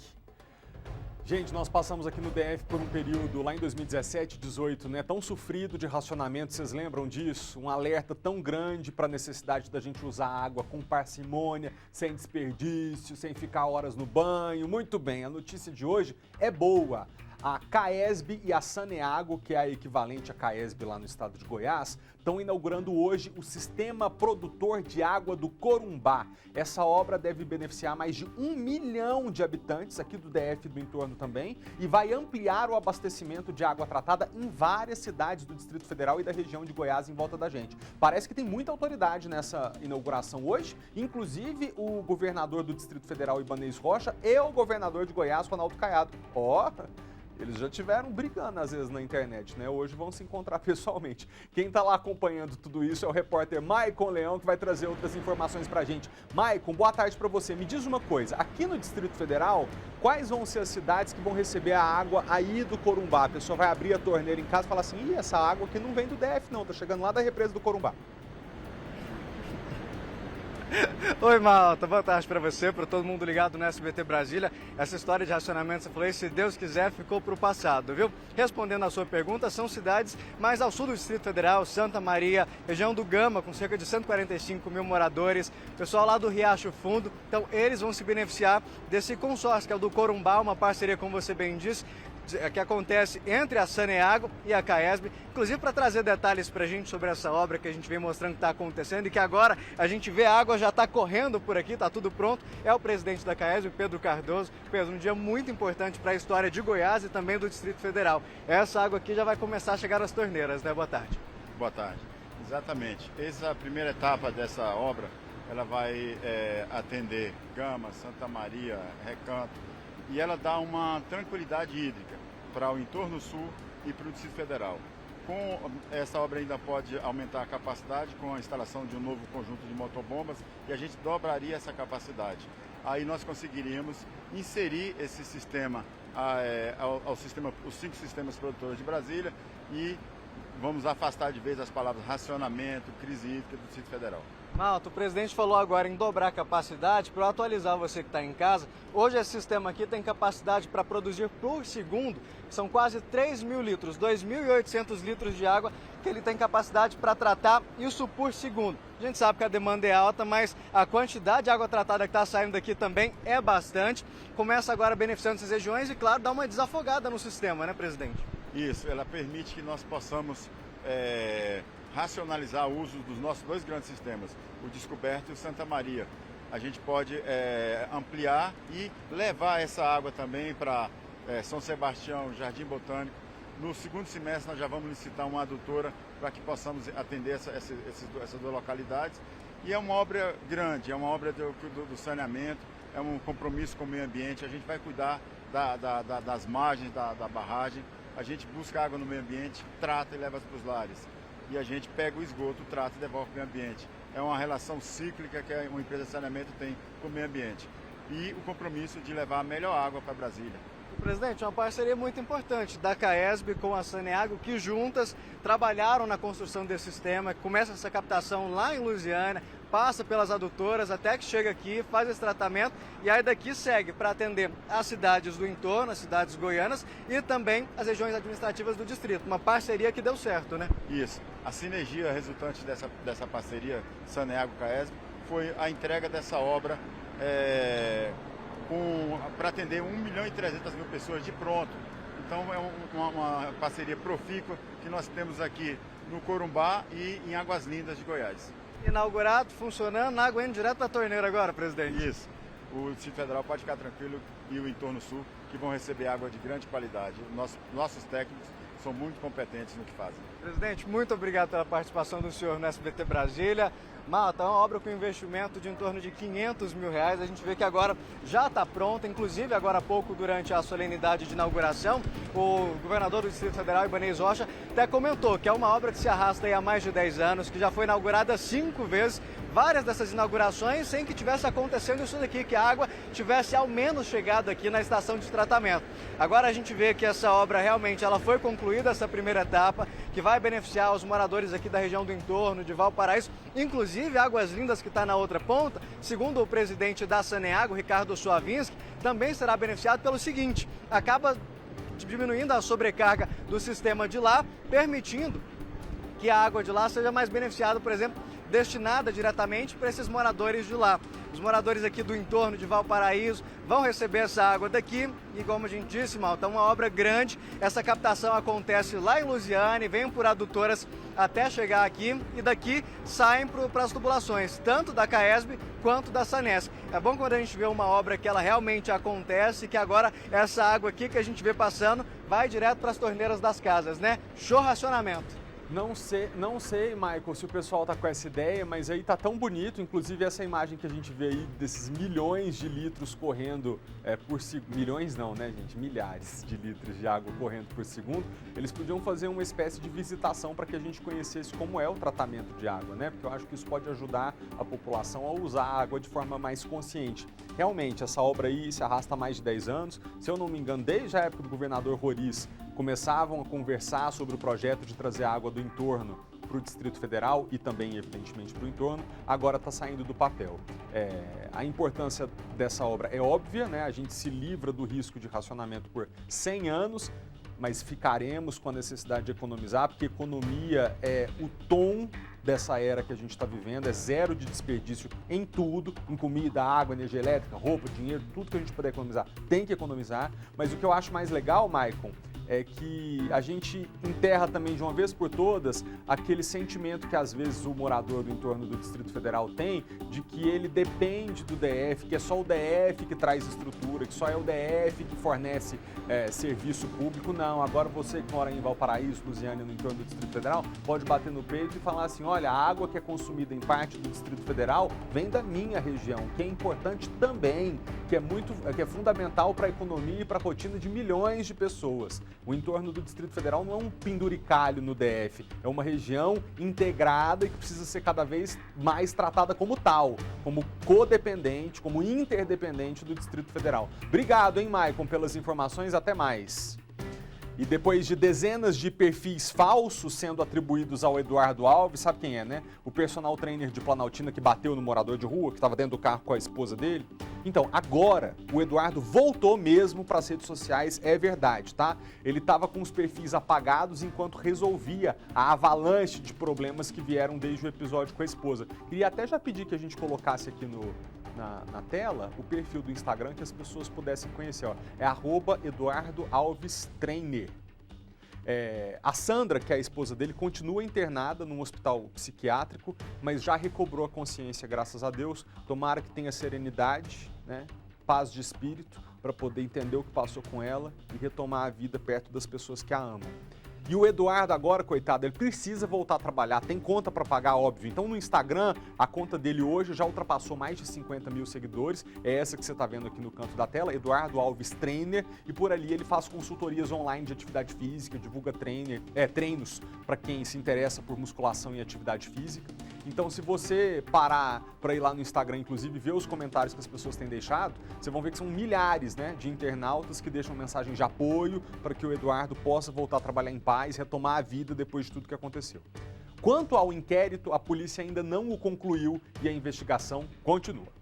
Gente, nós passamos aqui no DF por um período lá em 2017, 18, né, tão sofrido de racionamento, vocês lembram disso? Um alerta tão grande para a necessidade da gente usar água com parcimônia, sem desperdício, sem ficar horas no banho. Muito bem, a notícia de hoje é boa. A CAESB e a Saneago, que é a equivalente à CAESB lá no estado de Goiás, estão inaugurando hoje o Sistema Produtor de Água do Corumbá. Essa obra deve beneficiar mais de 1 milhão de habitantes aqui do DF e do entorno também e vai ampliar o abastecimento de água tratada em várias cidades do Distrito Federal e da região de Goiás em volta da gente. Parece que tem muita autoridade nessa inauguração hoje, inclusive o governador do Distrito Federal, Ibanez Rocha, e o governador de Goiás, Ronaldo Caiado. Eles já tiveram brigando às vezes na internet, né? Hoje vão se encontrar pessoalmente. Quem está lá acompanhando tudo isso é o repórter Maicon Leão, que vai trazer outras informações pra gente. Maicon, boa tarde para você. Me diz uma coisa, aqui no Distrito Federal, quais vão ser as cidades que vão receber a água aí do Corumbá? A pessoa vai abrir a torneira em casa e falar assim, essa água aqui não vem do DF não, tá chegando lá da represa do Corumbá. Oi, Malta, boa tarde para você, para todo mundo ligado no SBT Brasília. Essa história de racionamento, você falou, se Deus quiser, ficou para o passado, viu? Respondendo a sua pergunta, são cidades mais ao sul do Distrito Federal, Santa Maria, região do Gama, com cerca de 145 mil moradores, pessoal lá do Riacho Fundo, então eles vão se beneficiar desse consórcio, que é o do Corumbá, uma parceria, como você bem disse, que acontece entre a Saneago e a CAESB, inclusive para trazer detalhes para a gente sobre essa obra que a gente vem mostrando que está acontecendo e que agora a gente vê a água já está correndo por aqui, está tudo pronto, é o presidente da CAESB, Pedro Cardoso. Pedro, um dia muito importante para a história de Goiás e também do Distrito Federal. Essa água aqui já vai começar a chegar nas torneiras, né? Boa tarde. Boa tarde. Exatamente. Essa é a primeira etapa dessa obra, ela vai atender Gama, Santa Maria, Recanto, e ela dá uma tranquilidade hídrica para o entorno sul e para o Distrito Federal. Com essa obra ainda pode aumentar a capacidade com a instalação de um novo conjunto de motobombas e a gente dobraria essa capacidade. aí nós conseguiríamos inserir esse sistema ao sistema, os 5 sistemas produtores de Brasília, e vamos afastar de vez as palavras racionamento, crise hídrica do Distrito Federal. Malta, o presidente falou agora em dobrar a capacidade. Para eu atualizar você que está em casa, hoje esse sistema aqui tem capacidade para produzir por segundo, são quase 3 mil litros, 2.800 litros de água que ele tem capacidade para tratar, isso por segundo. A gente sabe que a demanda é alta, mas a quantidade de água tratada que está saindo daqui também é bastante. Começa agora beneficiando essas regiões e, claro, dá uma desafogada no sistema, né, presidente? Isso, ela permite que nós possamos racionalizar o uso dos nossos 2 grandes sistemas, o Descoberto e o Santa Maria. A gente pode ampliar e levar essa água também para São Sebastião, Jardim Botânico. No segundo semestre nós já vamos licitar uma adutora para que possamos atender essas 2 localidades. E é uma obra grande, é uma obra do saneamento, é um compromisso com o meio ambiente. A gente vai cuidar das margens da barragem, a gente busca água no meio ambiente, trata e leva para os lares. E a gente pega o esgoto, trata e devolve para o meio ambiente. É uma relação cíclica que uma empresa de saneamento tem com o meio ambiente. E o compromisso de levar a melhor água para Brasília. Presidente, uma parceria muito importante da CAESB com a Saneago, que juntas trabalharam na construção desse sistema. Começa essa captação lá em Lusiânia, passa pelas adutoras até que chega aqui, faz esse tratamento e aí daqui segue para atender as cidades do entorno, as cidades goianas e também as regiões administrativas do distrito. Uma parceria que deu certo, né? Isso. A sinergia resultante dessa parceria Saneago-CAESB foi a entrega dessa obra para atender 1.300.000 pessoas de pronto. Então é uma parceria profícua que nós temos aqui no Corumbá e em Águas Lindas de Goiás. Inaugurado, funcionando, água indo direto da torneira agora, presidente. Isso. O Distrito Federal pode ficar tranquilo e o entorno sul que vão receber água de grande qualidade. Nossos técnicos são muito competentes no que fazem. Presidente, muito obrigado pela participação do senhor no SBT Brasília. Malta, é uma obra com investimento de em torno de R$500 mil. A gente vê que agora já está pronta, inclusive agora há pouco, durante a solenidade de inauguração, o governador do Distrito Federal, Ibanez Rocha, até comentou que é uma obra que se arrasta aí há mais de 10 anos, que já foi inaugurada 5 vezes, várias dessas inaugurações sem que tivesse acontecendo isso daqui, que a água tivesse ao menos chegado aqui na estação de tratamento. Agora a gente vê que essa obra realmente ela foi concluída, essa primeira etapa, que vai beneficiar os moradores aqui da região do entorno, de Valparaíso, inclusive Águas Lindas, que está na outra ponta, segundo o presidente da Saneago, Ricardo Suavinski, também será beneficiado pelo seguinte: acaba diminuindo a sobrecarga do sistema de lá, permitindo que a água de lá seja mais beneficiada, por exemplo, destinada diretamente para esses moradores de lá. Os moradores aqui do entorno de Valparaíso vão receber essa água daqui e, como a gente disse, Malta, é uma obra grande. Essa captação acontece lá em Lusiânia, vem por adutoras até chegar aqui e daqui saem para as tubulações, tanto da CAESB quanto da Sanesc. É bom quando a gente vê uma obra que ela realmente acontece, que agora essa água aqui que a gente vê passando vai direto para as torneiras das casas, né? Show racionamento. Não sei, Michael, se o pessoal tá com essa ideia, mas aí tá tão bonito, inclusive essa imagem que a gente vê aí desses milhões de litros correndo por segundo, milhões não, né, gente, milhares de litros de água correndo por segundo, eles podiam fazer uma espécie de visitação para que a gente conhecesse como é o tratamento de água, né, porque eu acho que isso pode ajudar a população a usar a água de forma mais consciente. Realmente, essa obra aí se arrasta há mais de 10 anos, se eu não me engano, desde a época do governador Roriz, começavam a conversar sobre o projeto de trazer água do entorno para o Distrito Federal e também, evidentemente, para o entorno, agora está saindo do papel. A importância dessa obra é óbvia, né? A gente se livra do risco de racionamento por 100 anos, mas ficaremos com a necessidade de economizar, porque economia é o tom dessa era que a gente está vivendo, é zero de desperdício em tudo, em comida, água, energia elétrica, roupa, dinheiro, tudo que a gente puder economizar, tem que economizar. Mas o que eu acho mais legal, Maicon, é que a gente enterra também de uma vez por todas aquele sentimento que às vezes o morador do entorno do Distrito Federal tem de que ele depende do DF, que é só o DF que traz estrutura, que só é o DF que fornece serviço público. Não, agora você que mora em Valparaíso, Lusiânia, no entorno do Distrito Federal, pode bater no peito e falar assim, olha, a água que é consumida em parte do Distrito Federal vem da minha região, que é importante também, que é fundamental para a economia e para a rotina de milhões de pessoas. O entorno do Distrito Federal não é um penduricalho no DF, é uma região integrada e que precisa ser cada vez mais tratada como tal, como codependente, como interdependente do Distrito Federal. Obrigado, hein, Maicon, pelas informações, até mais. E depois de dezenas de perfis falsos sendo atribuídos ao Eduardo Alves, sabe quem é, né? O personal trainer de Planaltina que bateu no morador de rua, que estava dentro do carro com a esposa dele. Então, agora, o Eduardo voltou mesmo para as redes sociais, é verdade, tá? Ele estava com os perfis apagados enquanto resolvia a avalanche de problemas que vieram desde o episódio com a esposa. Queria até já pedir que a gente colocasse aqui na tela o perfil do Instagram que as pessoas pudessem conhecer. Ó. É @EduardoAlvesTrainer. A Sandra, que é a esposa dele, continua internada num hospital psiquiátrico, mas já recobrou a consciência, graças a Deus. Tomara que tenha serenidade, né? Paz de espírito, para poder entender o que passou com ela e retomar a vida perto das pessoas que a amam. E o Eduardo agora, coitado, ele precisa voltar a trabalhar, tem conta para pagar, óbvio. Então no Instagram, a conta dele hoje já ultrapassou mais de 50 mil seguidores. É essa que você está vendo aqui no canto da tela, Eduardo Alves Trainer. E por ali ele faz consultorias online de atividade física, divulga treinos para quem se interessa por musculação e atividade física. Então se você parar para ir lá no Instagram, inclusive, ver os comentários que as pessoas têm deixado, vocês vão ver que são milhares, né, de internautas que deixam mensagem de apoio para que o Eduardo possa voltar a trabalhar em paz, retomar a vida depois de tudo que aconteceu. Quanto ao inquérito, a polícia ainda não o concluiu e a investigação continua.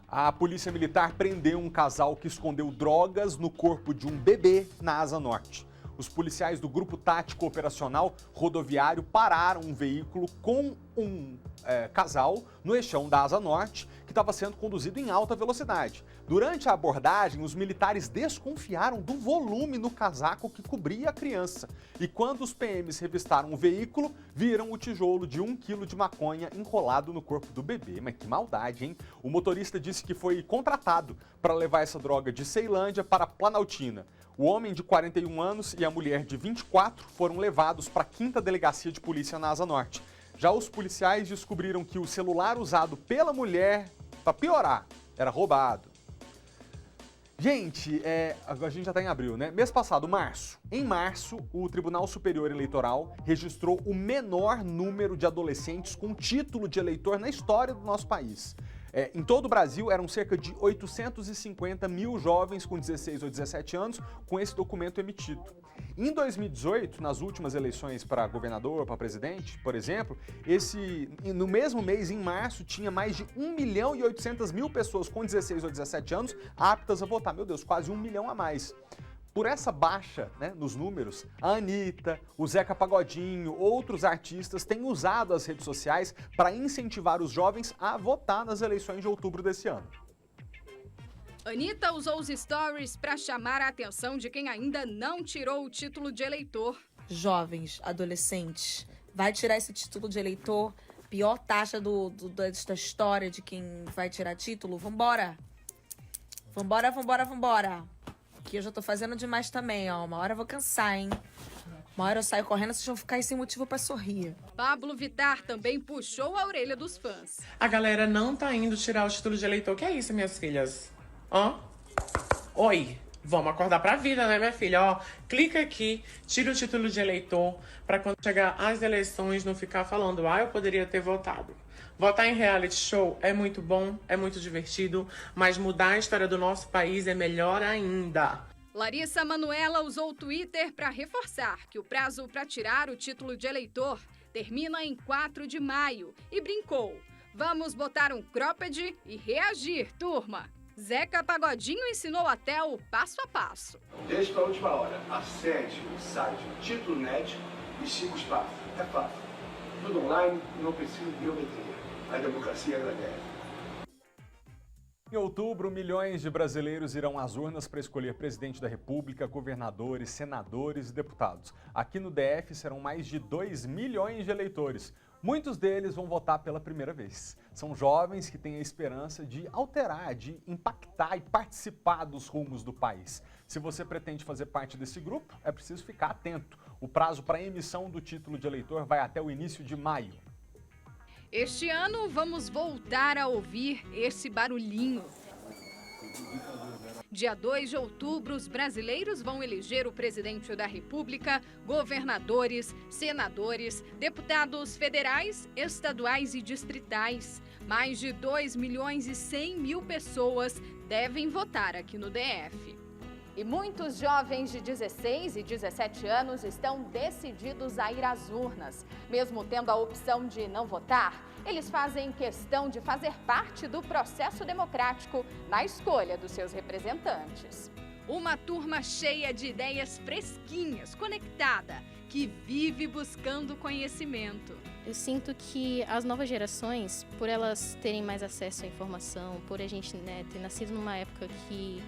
A polícia militar prendeu um casal que escondeu drogas no corpo de um bebê na Asa Norte. Os policiais do Grupo Tático Operacional Rodoviário pararam um veículo com um casal no eixão da Asa Norte que estava sendo conduzido em alta velocidade. Durante a abordagem, os militares desconfiaram do volume no casaco que cobria a criança. E quando os PMs revistaram o veículo, viram o tijolo de 1 quilo de maconha enrolado no corpo do bebê. Mas que maldade, hein? O motorista disse que foi contratado para levar essa droga de Ceilândia para Planaltina. O homem de 41 anos e a mulher de 24 foram levados para a 5ª Delegacia de Polícia na Asa Norte. Já os policiais descobriram que o celular usado pela mulher, para piorar, era roubado. Gente, a gente já está em abril, né? Mês passado, março. Em março, o Tribunal Superior Eleitoral registrou o menor número de adolescentes com título de eleitor na história do nosso país. Em todo o Brasil, eram cerca de 850 mil jovens com 16 ou 17 anos com esse documento emitido. Em 2018, nas últimas eleições para governador, para presidente, por exemplo, no mesmo mês, em março, tinha mais de 1.800.000 pessoas com 16 ou 17 anos aptas a votar. Meu Deus, quase 1 milhão a mais. Por essa baixa, né, nos números, a Anitta, o Zeca Pagodinho, outros artistas têm usado as redes sociais para incentivar os jovens a votar nas eleições de outubro desse ano. Anitta usou os stories para chamar a atenção de quem ainda não tirou o título de eleitor. Jovens, adolescentes, vai tirar esse título de eleitor, pior taxa desta história de quem vai tirar título, vambora. Vambora. Que eu já tô fazendo demais também, ó. Uma hora eu vou cansar, hein? Uma hora eu saio correndo, vocês vão ficar aí sem motivo pra sorrir. Pablo Vittar também puxou a orelha dos fãs. A galera não tá indo tirar o título de eleitor. Que é isso, minhas filhas? Ó. Oi. Vamos acordar pra vida, né, minha filha? Ó, clica aqui, tira o título de eleitor, pra quando chegar às eleições não ficar falando, eu poderia ter votado. Votar em reality show é muito bom, é muito divertido, mas mudar a história do nosso país é melhor ainda. Larissa Manoela usou o Twitter para reforçar que o prazo para tirar o título de eleitor termina em 4 de maio e brincou: vamos botar um cropped e reagir, turma. Zeca Pagodinho ensinou até o passo a passo. Desde a última hora, acesse o site Título.net e siga os passos. É fácil. Tudo online, não precisa de biometria. A democracia agradece. Em outubro, milhões de brasileiros irão às urnas para escolher presidente da República, governadores, senadores e deputados. Aqui no DF serão mais de 2 milhões de eleitores. Muitos deles vão votar pela primeira vez. São jovens que têm a esperança de alterar, de impactar e participar dos rumos do país. Se você pretende fazer parte desse grupo, é preciso ficar atento. O prazo para a emissão do título de eleitor vai até o início de maio. Este ano, vamos voltar a ouvir esse barulhinho. Dia 2 de outubro, os brasileiros vão eleger o presidente da República, governadores, senadores, deputados federais, estaduais e distritais. Mais de 2.100.000 pessoas devem votar aqui no DF. E muitos jovens de 16 e 17 anos estão decididos a ir às urnas. Mesmo tendo a opção de não votar, eles fazem questão de fazer parte do processo democrático na escolha dos seus representantes. Uma turma cheia de ideias fresquinhas, conectada, que vive buscando conhecimento. Eu sinto que as novas gerações, por elas terem mais acesso à informação, por a gente ter nascido numa época que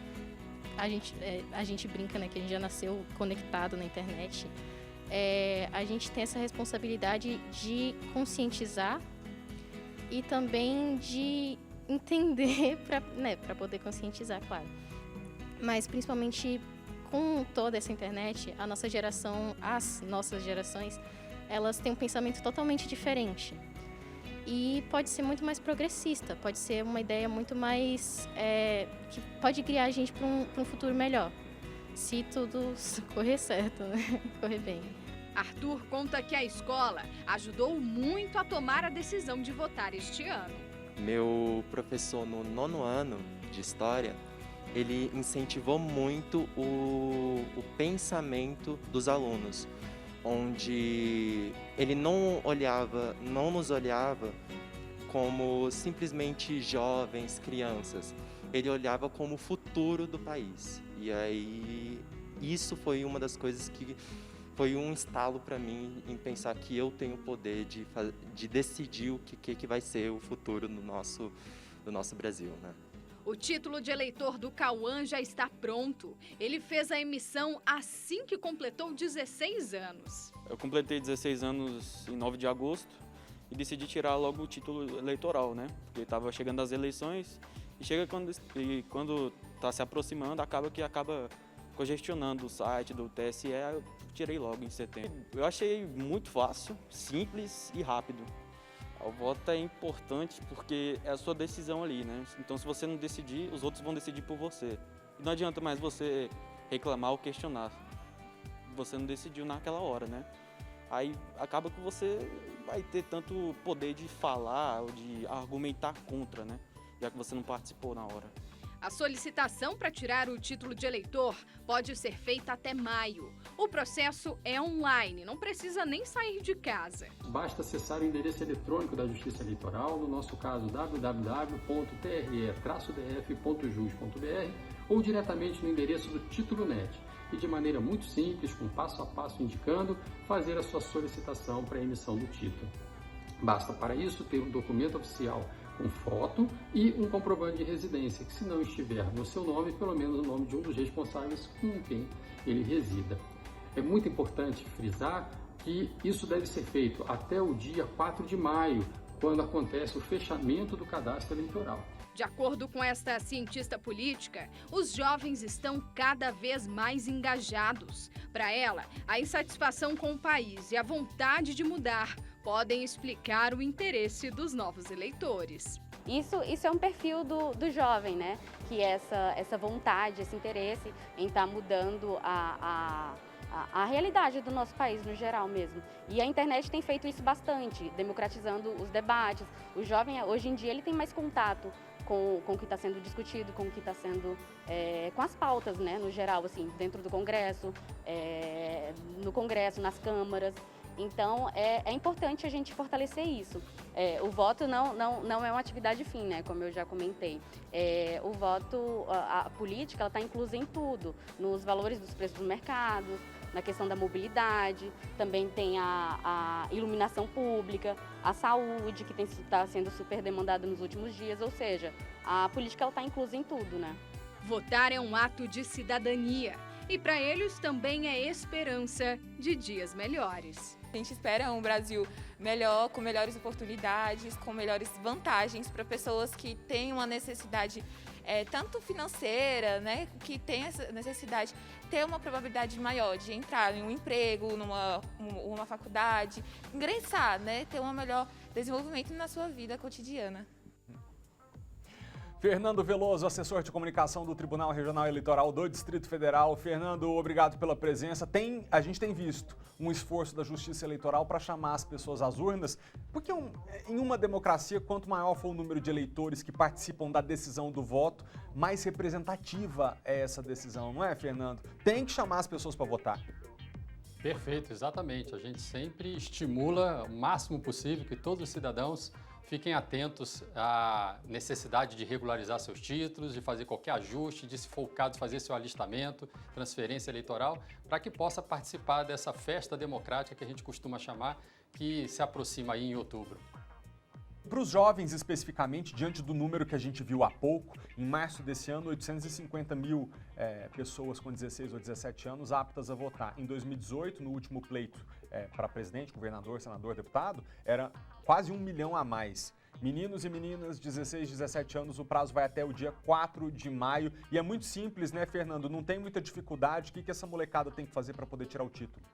a gente brinca, que a gente já nasceu conectado na internet, a gente tem essa responsabilidade de conscientizar e também de entender para poder conscientizar, claro. Mas principalmente com toda essa internet, as nossas gerações, elas têm um pensamento totalmente diferente. E pode ser muito mais progressista, pode ser uma ideia muito mais que pode guiar a gente para um futuro melhor, se tudo correr certo, correr bem. Arthur conta que a escola ajudou muito a tomar a decisão de votar este ano. Meu professor no 9º ano de História, ele incentivou muito o pensamento dos alunos, onde ele não nos olhava como simplesmente jovens, crianças. Ele olhava como o futuro do país. E aí, isso foi uma das coisas que foi um estalo para mim em pensar que eu tenho o poder de decidir o que vai ser o futuro do nosso Brasil, né? O título de eleitor do Cauã já está pronto. Ele fez a emissão assim que completou 16 anos. Eu completei 16 anos em 9 de agosto e decidi tirar logo o título eleitoral, né? Porque estava chegando as eleições e quando está se aproximando, acaba congestionando o site do TSE, eu tirei logo em setembro. Eu achei muito fácil, simples e rápido. O voto é importante porque é a sua decisão ali, né? Então, se você não decidir, os outros vão decidir por você. E não adianta mais você reclamar ou questionar. Você não decidiu naquela hora, né? Aí acaba que você vai ter tanto poder de falar ou de argumentar contra, né? Já que você não participou na hora. A solicitação para tirar o título de eleitor pode ser feita até maio. O processo é online, não precisa nem sair de casa. Basta acessar o endereço eletrônico da Justiça Eleitoral, no nosso caso www.tre-df.jus.br, ou diretamente no endereço do Título Net. E de maneira muito simples, com passo a passo indicando, fazer a sua solicitação para a emissão do título. Basta para isso ter um documento oficial com foto e um comprovante de residência, que se não estiver no seu nome, pelo menos o nome de um dos responsáveis com quem ele resida. É muito importante frisar que isso deve ser feito até o dia 4 de maio, quando acontece o fechamento do cadastro eleitoral. De acordo com esta cientista política, os jovens estão cada vez mais engajados. Para ela, a insatisfação com o país e a vontade de mudar podem explicar o interesse dos novos eleitores. Isso é um perfil do jovem, né? Que essa vontade, esse interesse em estar mudando a realidade do nosso país no geral mesmo. E a internet tem feito isso bastante, democratizando os debates. O jovem, hoje em dia, ele tem mais contato com o que está sendo discutido, com o que está sendo, com as pautas, né, no geral, assim, dentro do Congresso, no Congresso, nas câmaras. Então, é importante a gente fortalecer isso. O voto não é uma atividade fim, né, como eu já comentei. O voto, a política, ela está inclusa em tudo, nos valores dos preços do mercado, na questão da mobilidade, também tem a iluminação pública, a saúde, que está sendo super demandada nos últimos dias, ou seja, a política está inclusa em tudo, né? Votar é um ato de cidadania e para eles também é esperança de dias melhores. A gente espera um Brasil melhor, com melhores oportunidades, com melhores vantagens para pessoas que têm uma necessidade tanto financeira, né, que tem essa necessidade, ter uma probabilidade maior de entrar em um emprego, numa faculdade, ingressar, né, ter um melhor desenvolvimento na sua vida cotidiana. Fernando Veloso, assessor de comunicação do Tribunal Regional Eleitoral do Distrito Federal. Fernando, obrigado pela presença. A gente tem visto um esforço da Justiça Eleitoral para chamar as pessoas às urnas, porque em uma democracia, quanto maior for o número de eleitores que participam da decisão do voto, mais representativa é essa decisão, não é, Fernando? Tem que chamar as pessoas para votar. Perfeito, exatamente. A gente sempre estimula o máximo possível que todos os cidadãos fiquem atentos à necessidade de regularizar seus títulos, de fazer qualquer ajuste, de, se for o caso, fazer seu alistamento, transferência eleitoral, para que possa participar dessa festa democrática que a gente costuma chamar, que se aproxima aí em outubro. Para os jovens especificamente, diante do número que a gente viu há pouco, em março desse ano, 850 mil pessoas com 16 ou 17 anos aptas a votar. Em 2018, no último pleito para presidente, governador, senador, deputado, era quase 1 milhão a mais. Meninos e meninas, 16, 17 anos, o prazo vai até o dia 4 de maio. E é muito simples, né, Fernando? Não tem muita dificuldade. O que essa molecada tem que fazer para poder tirar o título?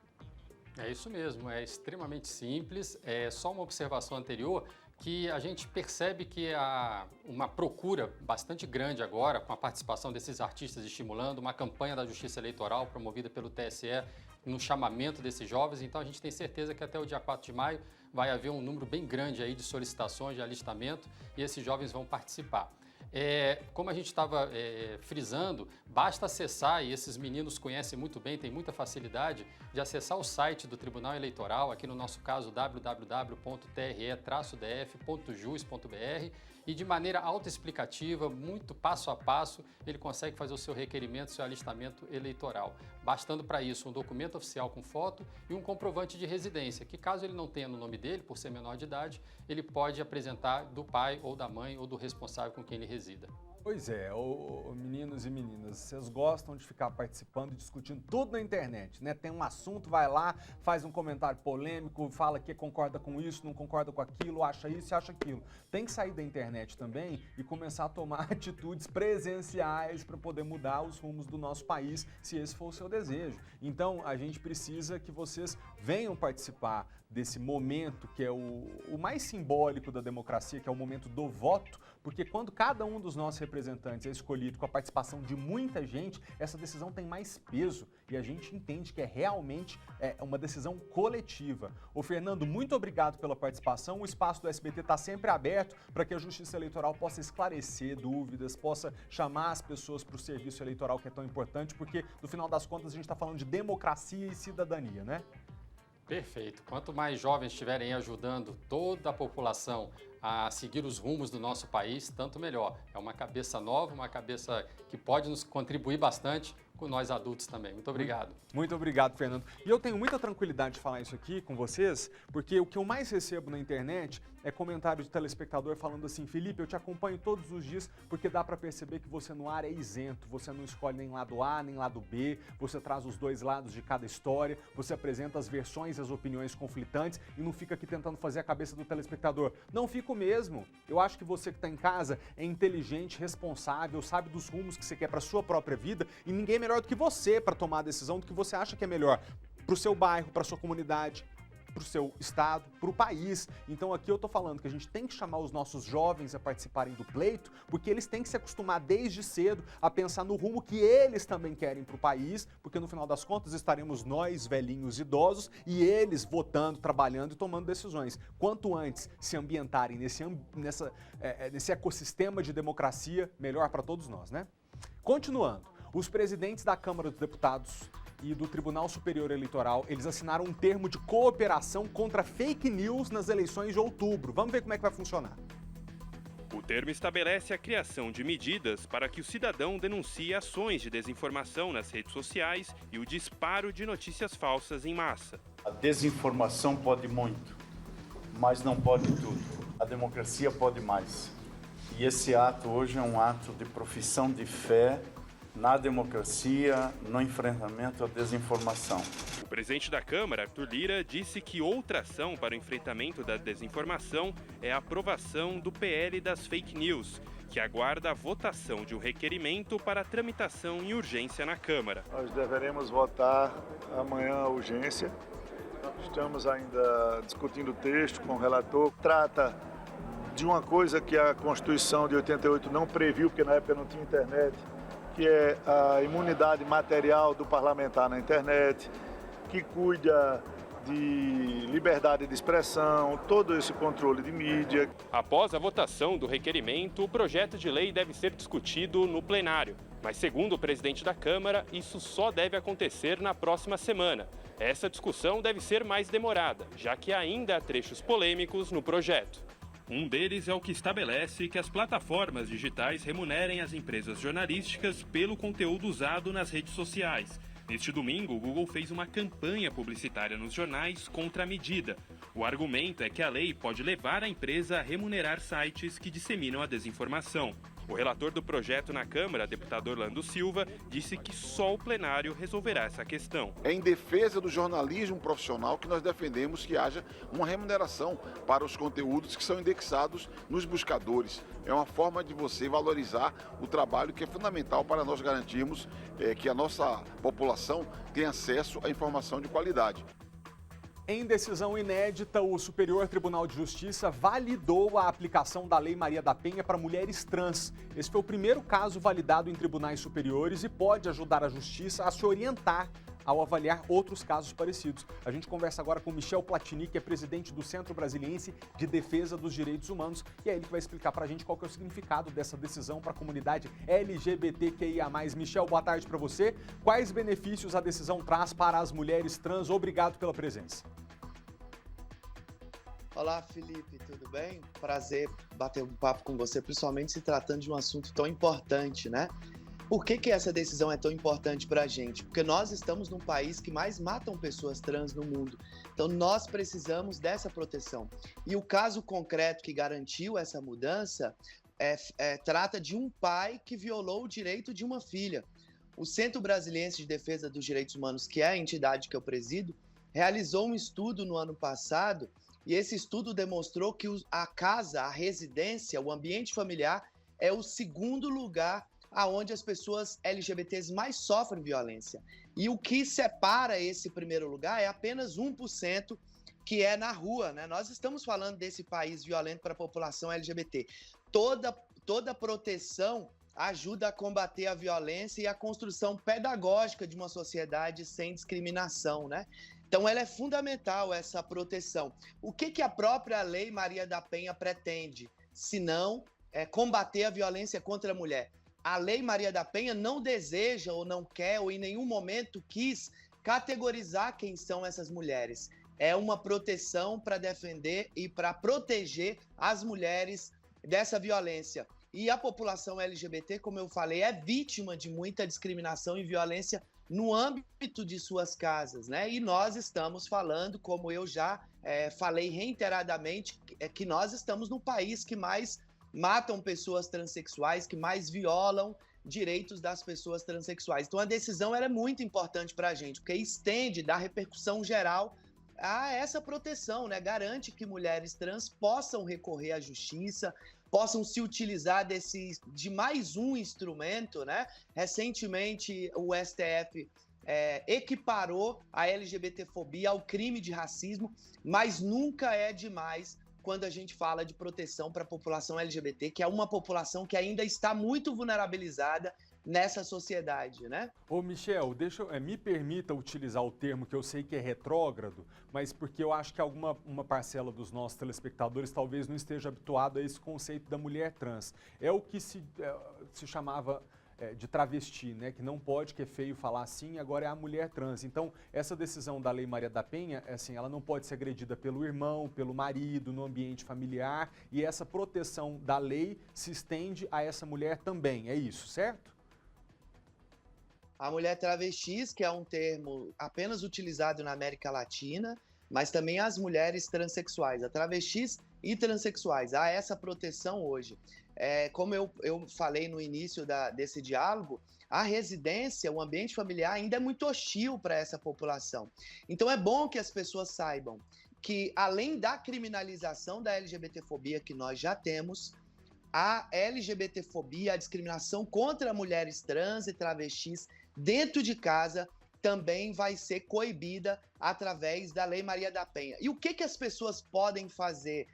É isso mesmo, é extremamente simples. É só uma observação anterior que a gente percebe que há uma procura bastante grande agora, com a participação desses artistas estimulando, uma campanha da Justiça Eleitoral promovida pelo TSE no chamamento desses jovens. Então a gente tem certeza que até o dia 4 de maio vai haver um número bem grande aí de solicitações de alistamento e esses jovens vão participar. Como a gente estava frisando, basta acessar, e esses meninos conhecem muito bem, têm muita facilidade de acessar o site do Tribunal Eleitoral, aqui no nosso caso www.tre-df.jus.br, e de maneira autoexplicativa, muito passo a passo, ele consegue fazer o seu requerimento, seu alistamento eleitoral. Bastando para isso um documento oficial com foto e um comprovante de residência, que caso ele não tenha no nome dele, por ser menor de idade, ele pode apresentar do pai ou da mãe ou do responsável com quem ele resida. Pois é, meninos e meninas, vocês gostam de ficar participando e discutindo tudo na internet, né? Tem um assunto, vai lá, faz um comentário polêmico, fala que concorda com isso, não concorda com aquilo, acha isso e acha aquilo. Tem que sair da internet também e começar a tomar atitudes presenciais para poder mudar os rumos do nosso país, se esse for o seu desejo. Então, a gente precisa que vocês venham participar desse momento que é o mais simbólico da democracia, que é o momento do voto, porque quando cada um dos nossos representantes é escolhido com a participação de muita gente, essa decisão tem mais peso e a gente entende que é realmente uma decisão coletiva. Ô Fernando, muito obrigado pela participação. O espaço do SBT está sempre aberto para que a Justiça Eleitoral possa esclarecer dúvidas, possa chamar as pessoas para o serviço eleitoral que é tão importante, porque no final das contas a gente está falando de democracia e cidadania, né? Perfeito. Quanto mais jovens estiverem ajudando toda a população a seguir os rumos do nosso país, tanto melhor. É uma cabeça nova, uma cabeça que pode nos contribuir bastante com nós adultos também. Muito obrigado. Muito obrigado, Fernando. E eu tenho muita tranquilidade de falar isso aqui com vocês, porque o que eu mais recebo na internet é comentário de telespectador falando assim: Felipe, eu te acompanho todos os dias porque dá para perceber que você no ar é isento, você não escolhe nem lado A, nem lado B, você traz os dois lados de cada história, você apresenta as versões e as opiniões conflitantes e não fica aqui tentando fazer a cabeça do telespectador. Não fico mesmo. Eu acho que você que está em casa é inteligente, responsável, sabe dos rumos que você quer para sua própria vida e ninguém é melhor do que você para tomar a decisão do que você acha que é melhor para o seu bairro, para a sua comunidade, para o seu estado, para o país. Então aqui eu tô falando que a gente tem que chamar os nossos jovens a participarem do pleito, porque eles têm que se acostumar desde cedo a pensar no rumo que eles também querem para o país, porque no final das contas estaremos nós, velhinhos idosos, e eles votando, trabalhando e tomando decisões. Quanto antes se ambientarem nesse ecossistema de democracia, melhor para todos nós, né? Continuando, os presidentes da Câmara dos Deputados e do Tribunal Superior Eleitoral, eles assinaram um termo de cooperação contra fake news nas eleições de outubro. Vamos ver como é que vai funcionar. O termo estabelece a criação de medidas para que o cidadão denuncie ações de desinformação nas redes sociais e o disparo de notícias falsas em massa. A desinformação pode muito, mas não pode tudo. A democracia pode mais. E esse ato hoje é um ato de profissão de fé na democracia, no enfrentamento à desinformação. O presidente da Câmara, Arthur Lira, disse que outra ação para o enfrentamento da desinformação é a aprovação do PL das fake news, que aguarda a votação de um requerimento para a tramitação em urgência na Câmara. Nós deveremos votar amanhã a urgência. Estamos ainda discutindo o texto com o relator. Trata de uma coisa que a Constituição de 88 não previu, porque na época não tinha internet, que é a imunidade material do parlamentar na internet, que cuida de liberdade de expressão, todo esse controle de mídia. Após a votação do requerimento, o projeto de lei deve ser discutido no plenário. Mas, segundo o presidente da Câmara, isso só deve acontecer na próxima semana. Essa discussão deve ser mais demorada, já que ainda há trechos polêmicos no projeto. Um deles é o que estabelece que as plataformas digitais remunerem as empresas jornalísticas pelo conteúdo usado nas redes sociais. Neste domingo, o Google fez uma campanha publicitária nos jornais contra a medida. O argumento é que a lei pode levar a empresa a remunerar sites que disseminam a desinformação. O relator do projeto na Câmara, deputado Orlando Silva, disse que só o plenário resolverá essa questão. É em defesa do jornalismo profissional que nós defendemos que haja uma remuneração para os conteúdos que são indexados nos buscadores. É uma forma de você valorizar o trabalho que é fundamental para nós garantirmos que a nossa população tenha acesso à informação de qualidade. Em decisão inédita, o Superior Tribunal de Justiça validou a aplicação da Lei Maria da Penha para mulheres trans. Esse foi o primeiro caso validado em tribunais superiores e pode ajudar a Justiça a se orientar ao avaliar outros casos parecidos. A gente conversa agora com Michel Platini, que é presidente do Centro Brasiliense de Defesa dos Direitos Humanos, e é ele que vai explicar para a gente qual que é o significado dessa decisão para a comunidade LGBTQIA+. Michel, boa tarde para você. Quais benefícios a decisão traz para as mulheres trans? Obrigado pela presença. Olá, Felipe, tudo bem? Prazer bater um papo com você, principalmente se tratando de um assunto tão importante, né? Por que essa decisão é tão importante para a gente? Porque nós estamos num país que mais matam pessoas trans no mundo. Então, nós precisamos dessa proteção. E o caso concreto que garantiu essa mudança trata de um pai que violou o direito de uma filha. O Centro Brasiliense de Defesa dos Direitos Humanos, que é a entidade que eu presido, realizou um estudo no ano passado e esse estudo demonstrou que a casa, a residência, o ambiente familiar é o segundo lugar aonde as pessoas LGBTs mais sofrem violência. E o que separa esse primeiro lugar é apenas 1%, que é na rua, né? Nós estamos falando desse país violento para a população LGBT. Toda proteção ajuda a combater a violência e a construção pedagógica de uma sociedade sem discriminação, né? Então, ela é fundamental, essa proteção. O que a própria Lei Maria da Penha pretende? Se não, combater a violência contra a mulher. A Lei Maria da Penha não deseja ou não quer ou em nenhum momento quis categorizar quem são essas mulheres. É uma proteção para defender e para proteger as mulheres dessa violência. E a população LGBT, como eu falei, é vítima de muita discriminação e violência no âmbito de suas casas, né? E nós estamos falando, como eu já falei reiteradamente, que nós estamos no país que mais matam pessoas transexuais, que mais violam direitos das pessoas transexuais. Então a decisão é muito importante para a gente, porque estende, dá repercussão geral a essa proteção, né? Garante que mulheres trans possam recorrer à justiça, possam se utilizar de mais um instrumento, né? Recentemente o STF equiparou a LGBTfobia ao crime de racismo, mas nunca é demais quando a gente fala de proteção para a população LGBT, que é uma população que ainda está muito vulnerabilizada nessa sociedade, né? Ô Michel, me permita utilizar o termo que eu sei que é retrógrado, mas porque eu acho que uma parcela dos nossos telespectadores talvez não esteja habituado a esse conceito da mulher trans. É o que se chamava de travesti, né? Que não pode, que é feio falar assim, agora é a mulher trans. Então, essa decisão da Lei Maria da Penha, assim, ela não pode ser agredida pelo irmão, pelo marido, no ambiente familiar, e essa proteção da lei se estende a essa mulher também, é isso, certo? A mulher travestis, que é um termo apenas utilizado na América Latina, mas também as mulheres transexuais, a travestis e transexuais. Há essa proteção hoje. Como eu falei no início desse diálogo, a residência, o ambiente familiar ainda é muito hostil para essa população. Então é bom que as pessoas saibam que, além da criminalização da LGBTfobia que nós já temos, a LGBTfobia, a discriminação contra mulheres trans e travestis dentro de casa também vai ser coibida através da Lei Maria da Penha. E o que as pessoas podem fazer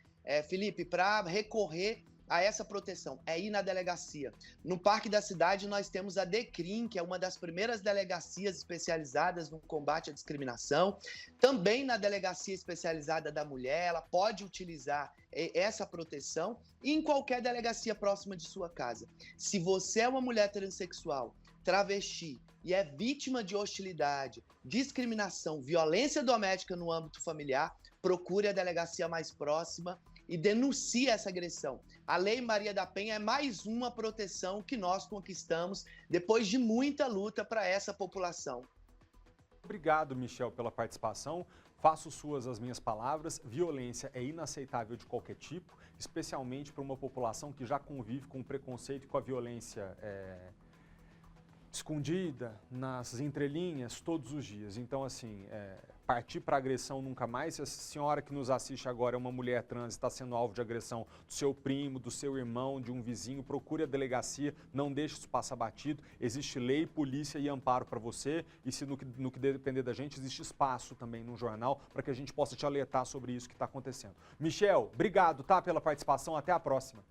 Felipe, para recorrer a essa proteção, é ir na delegacia. No Parque da Cidade nós temos a DECRIM, que é uma das primeiras delegacias especializadas no combate à discriminação. Também na Delegacia Especializada da Mulher, ela pode utilizar essa proteção em qualquer delegacia próxima de sua casa. Se você é uma mulher transexual, travesti e é vítima de hostilidade, discriminação, violência doméstica no âmbito familiar, procure a delegacia mais próxima e denuncie essa agressão. A Lei Maria da Penha é mais uma proteção que nós conquistamos depois de muita luta para essa população. Obrigado, Michel, pela participação. Faço suas as minhas palavras. Violência é inaceitável de qualquer tipo, especialmente para uma população que já convive com o preconceito e com a violência escondida, nas entrelinhas, todos os dias. Então, assim, partir para agressão nunca mais. Se a senhora que nos assiste agora é uma mulher trans e está sendo alvo de agressão do seu primo, do seu irmão, de um vizinho, procure a delegacia, não deixe isso passar batido. Existe lei, polícia e amparo para você. E se no que depender da gente, existe espaço também no jornal para que a gente possa te alertar sobre isso que está acontecendo. Michel, obrigado, tá, pela participação. Até a próxima.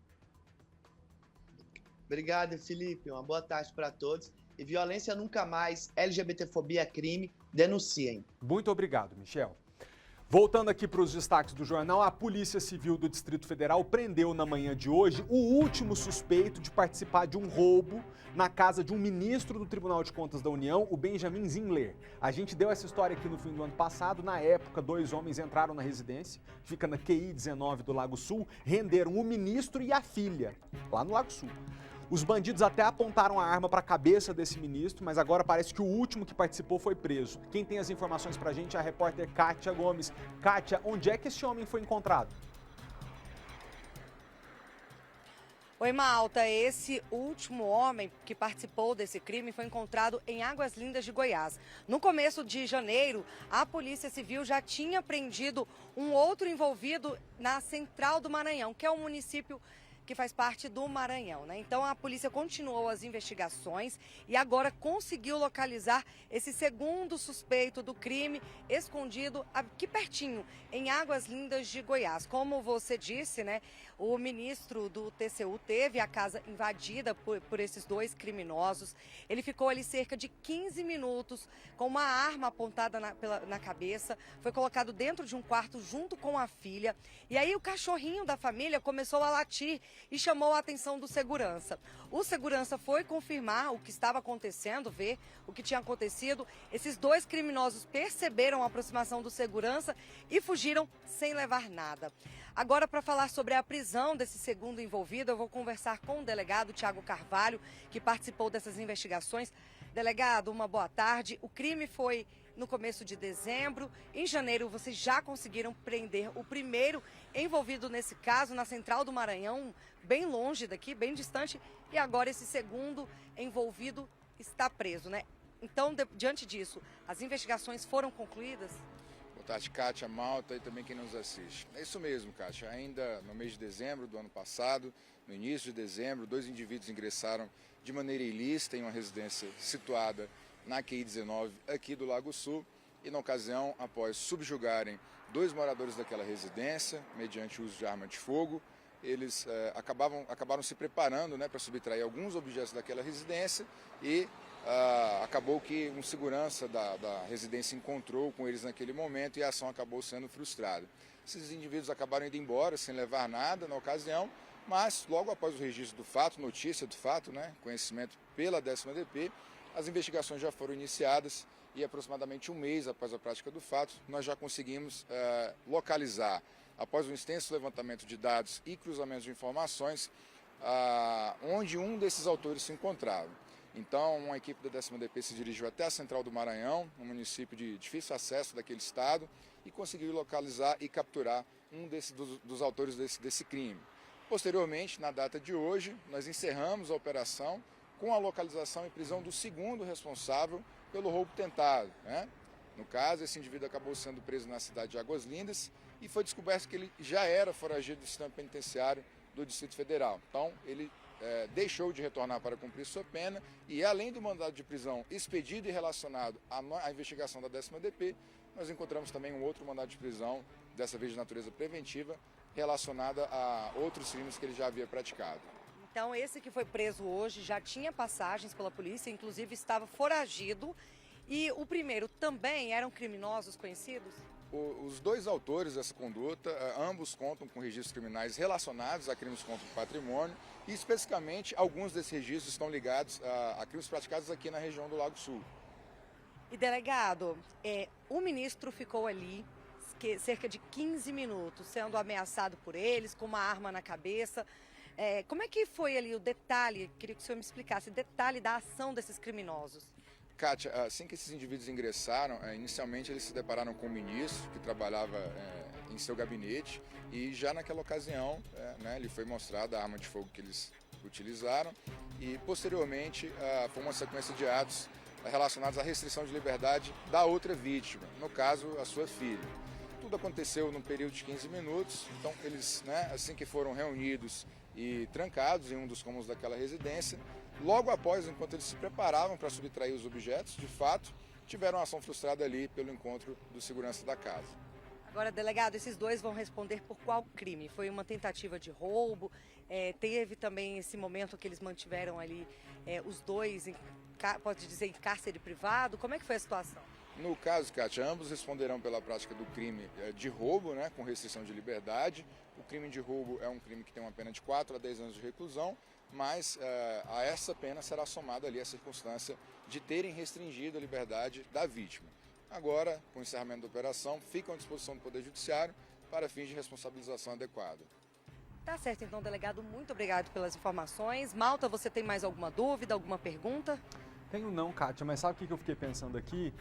Obrigado, Felipe. Uma boa tarde para todos. E violência nunca mais, LGBTfobia é crime, denunciem. Muito obrigado, Michel. Voltando aqui para os destaques do jornal, a Polícia Civil do Distrito Federal prendeu na manhã de hoje o último suspeito de participar de um roubo na casa de um ministro do Tribunal de Contas da União, o Benjamin Zindler. A gente deu essa história aqui no fim do ano passado. Na época, 2 homens entraram na residência, fica na QI 19 do Lago Sul, renderam o ministro e a filha, lá no Lago Sul. Os bandidos até apontaram a arma para a cabeça desse ministro, mas agora parece que o último que participou foi preso. Quem tem as informações para a gente é a repórter Kátia Gomes. Kátia, onde é que esse homem foi encontrado? Oi, Malta. Esse último homem que participou desse crime foi encontrado em Águas Lindas de Goiás. No começo de janeiro, a Polícia Civil já tinha prendido um outro envolvido na Central do Maranhão, que é um município que faz parte do Maranhão, né? Então a polícia continuou as investigações e agora conseguiu localizar esse segundo suspeito do crime escondido aqui pertinho, em Águas Lindas de Goiás. Como você disse, né? O ministro do TCU teve a casa invadida por esses 2 criminosos. Ele ficou ali cerca de 15 minutos com uma arma apontada na cabeça. Foi colocado dentro de um quarto junto com a filha. E aí o cachorrinho da família começou a latir e chamou a atenção do segurança. O segurança foi confirmar o que estava acontecendo, ver o que tinha acontecido. Esses 2 criminosos perceberam a aproximação do segurança e fugiram sem levar nada. Agora, para falar sobre a prisão desse segundo envolvido, eu vou conversar com o delegado Tiago Carvalho, que participou dessas investigações. Delegado, uma boa tarde. O crime foi no começo de dezembro. Em janeiro, vocês já conseguiram prender o primeiro envolvido nesse caso, na Central do Maranhão, bem longe daqui, bem distante. E agora esse segundo envolvido está preso, né? Então, diante disso, as investigações foram concluídas? Boa tarde, Kátia, Malta e também quem nos assiste. É isso mesmo, Kátia. Ainda no mês de dezembro do ano passado, no início de dezembro, 2 indivíduos ingressaram de maneira ilícita em uma residência situada na QI 19 aqui do Lago Sul e, na ocasião, após subjugarem 2 moradores daquela residência, mediante o uso de arma de fogo, eles acabaram se preparando, né, para subtrair alguns objetos daquela residência e acabou que um segurança da residência encontrou com eles naquele momento e a ação acabou sendo frustrada. Esses indivíduos acabaram indo embora sem levar nada na ocasião, mas logo após o registro do fato, notícia do fato, né, conhecimento pela 10ª DP, as investigações já foram iniciadas e aproximadamente 1 mês após a prática do fato, nós já conseguimos localizar, após um extenso levantamento de dados e cruzamento de informações, onde um desses autores se encontrava. Então, uma equipe da 10ª DP se dirigiu até a Central do Maranhão, um município de difícil acesso daquele estado, e conseguiu localizar e capturar um dos autores desse crime. Posteriormente, na data de hoje, nós encerramos a operação com a localização e prisão do segundo responsável pelo roubo tentado, né? No caso, esse indivíduo acabou sendo preso na cidade de Águas Lindas e foi descoberto que ele já era foragido do sistema penitenciário do Distrito Federal. Então, ele deixou de retornar para cumprir sua pena e, além do mandado de prisão expedido e relacionado à investigação da 10ª DP, nós encontramos também um outro mandado de prisão, dessa vez de natureza preventiva, relacionada a outros crimes que ele já havia praticado. Então, esse que foi preso hoje já tinha passagens pela polícia, inclusive estava foragido. E o primeiro também eram criminosos conhecidos? Os dois autores dessa conduta, ambos contam com registros criminais relacionados a crimes contra o patrimônio e, especificamente, alguns desses registros estão ligados a crimes praticados aqui na região do Lago Sul. E, delegado, o ministro ficou ali cerca de 15 minutos, sendo ameaçado por eles, com uma arma na cabeça. Como é que foi ali o detalhe, queria que o senhor me explicasse, o detalhe da ação desses criminosos? Kátia, assim que esses indivíduos ingressaram, inicialmente eles se depararam com o ministro, que trabalhava em seu gabinete, e já naquela ocasião lhe foi mostrada a arma de fogo que eles utilizaram, e posteriormente foi uma sequência de atos relacionados à restrição de liberdade da outra vítima, no caso, a sua filha. Tudo aconteceu num período de 15 minutos, então eles, assim que foram reunidos e trancados em um dos cômodos daquela residência, logo após, enquanto eles se preparavam para subtrair os objetos, de fato, tiveram uma ação frustrada ali pelo encontro do segurança da casa. Agora, delegado, esses dois vão responder por qual crime? Foi uma tentativa de roubo? Teve também esse momento que eles mantiveram ali os dois, pode dizer, em cárcere privado? Como é que foi a situação? No caso, Kátia, ambos responderão pela prática do crime de roubo, com restrição de liberdade. O crime de roubo é um crime que tem uma pena de 4 a 10 anos de reclusão, mas a essa pena será somada ali a circunstância de terem restringido a liberdade da vítima. Agora, com o encerramento da operação, ficam à disposição do Poder Judiciário para fins de responsabilização adequada. Tá certo, então, delegado, muito obrigado pelas informações. Malta, você tem mais alguma dúvida, alguma pergunta? Tenho não, Kátia, mas sabe o que eu fiquei pensando aqui?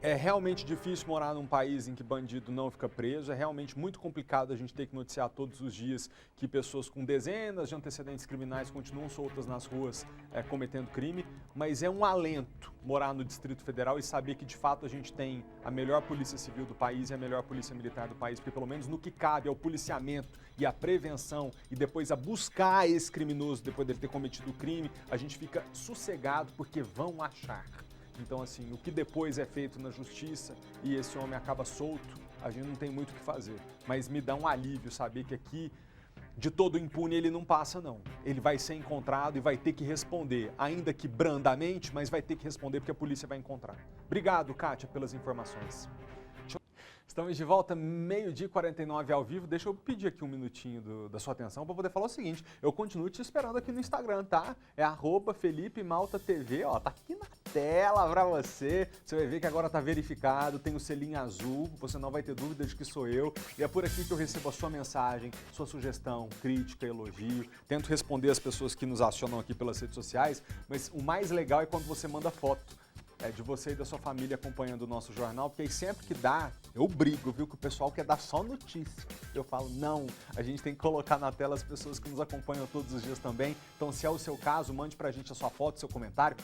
É realmente difícil morar num país em que bandido não fica preso, é realmente muito complicado a gente ter que noticiar todos os dias que pessoas com dezenas de antecedentes criminais continuam soltas nas ruas cometendo crime, mas é um alento morar no Distrito Federal e saber que de fato a gente tem a melhor polícia civil do país e a melhor polícia militar do país, porque pelo menos no que cabe ao policiamento e à prevenção e depois a buscar esse criminoso depois dele ter cometido o crime, a gente fica sossegado porque vão achar. Então, assim, o que depois é feito na justiça e esse homem acaba solto, a gente não tem muito o que fazer. Mas me dá um alívio saber que aqui, de todo impune, ele não passa, não. Ele vai ser encontrado e vai ter que responder, ainda que brandamente, mas vai ter que responder porque a polícia vai encontrar. Obrigado, Kátia, pelas informações. Estamos de volta, 12h49 ao vivo. Deixa eu pedir aqui um minutinho da sua atenção para poder falar o seguinte. Eu continuo te esperando aqui no Instagram, tá? É @FelipeMaltaTV, ó, tá aqui na tela para você. Você vai ver que agora tá verificado, tem o selinho azul, você não vai ter dúvida de que sou eu. E é por aqui que eu recebo a sua mensagem, sua sugestão, crítica, elogio. Tento responder as pessoas que nos acionam aqui pelas redes sociais, mas o mais legal é quando você manda foto. De você e da sua família acompanhando o nosso jornal, porque aí sempre que dá, eu brigo, viu, que o pessoal quer dar só notícia. Eu falo, não, a gente tem que colocar na tela as pessoas que nos acompanham todos os dias também. Então, se é o seu caso, mande pra gente a sua foto, seu comentário,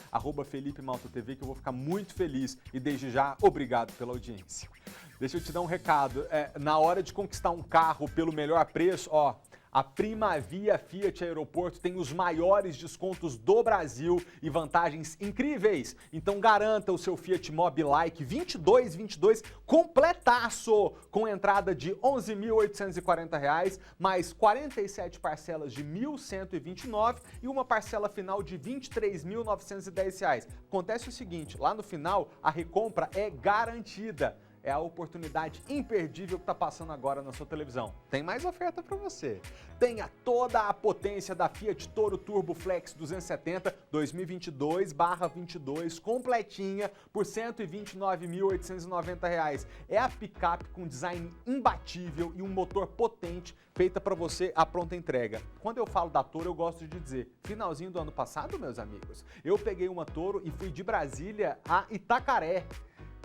@FelipeMaltaTV, que eu vou ficar muito feliz. E desde já, obrigado pela audiência. Deixa eu te dar um recado, na hora de conquistar um carro pelo melhor preço, ó, a Primavia Fiat Aeroporto tem os maiores descontos do Brasil e vantagens incríveis. Então garanta o seu Fiat Mobi Like 22 completaço, com entrada de R$ 11.840, mais 47 parcelas de R$ 1.129 e uma parcela final de R$ 23.910. Acontece o seguinte, lá no final a recompra é garantida. É a oportunidade imperdível que está passando agora na sua televisão. Tem mais oferta para você. Tenha toda a potência da Fiat Toro Turbo Flex 270 2022/22 completinha por R$ 129.890. É a picape com design imbatível e um motor potente feita para você à pronta entrega. Quando eu falo da Toro, eu gosto de dizer, finalzinho do ano passado, meus amigos, eu peguei uma Toro e fui de Brasília a Itacaré.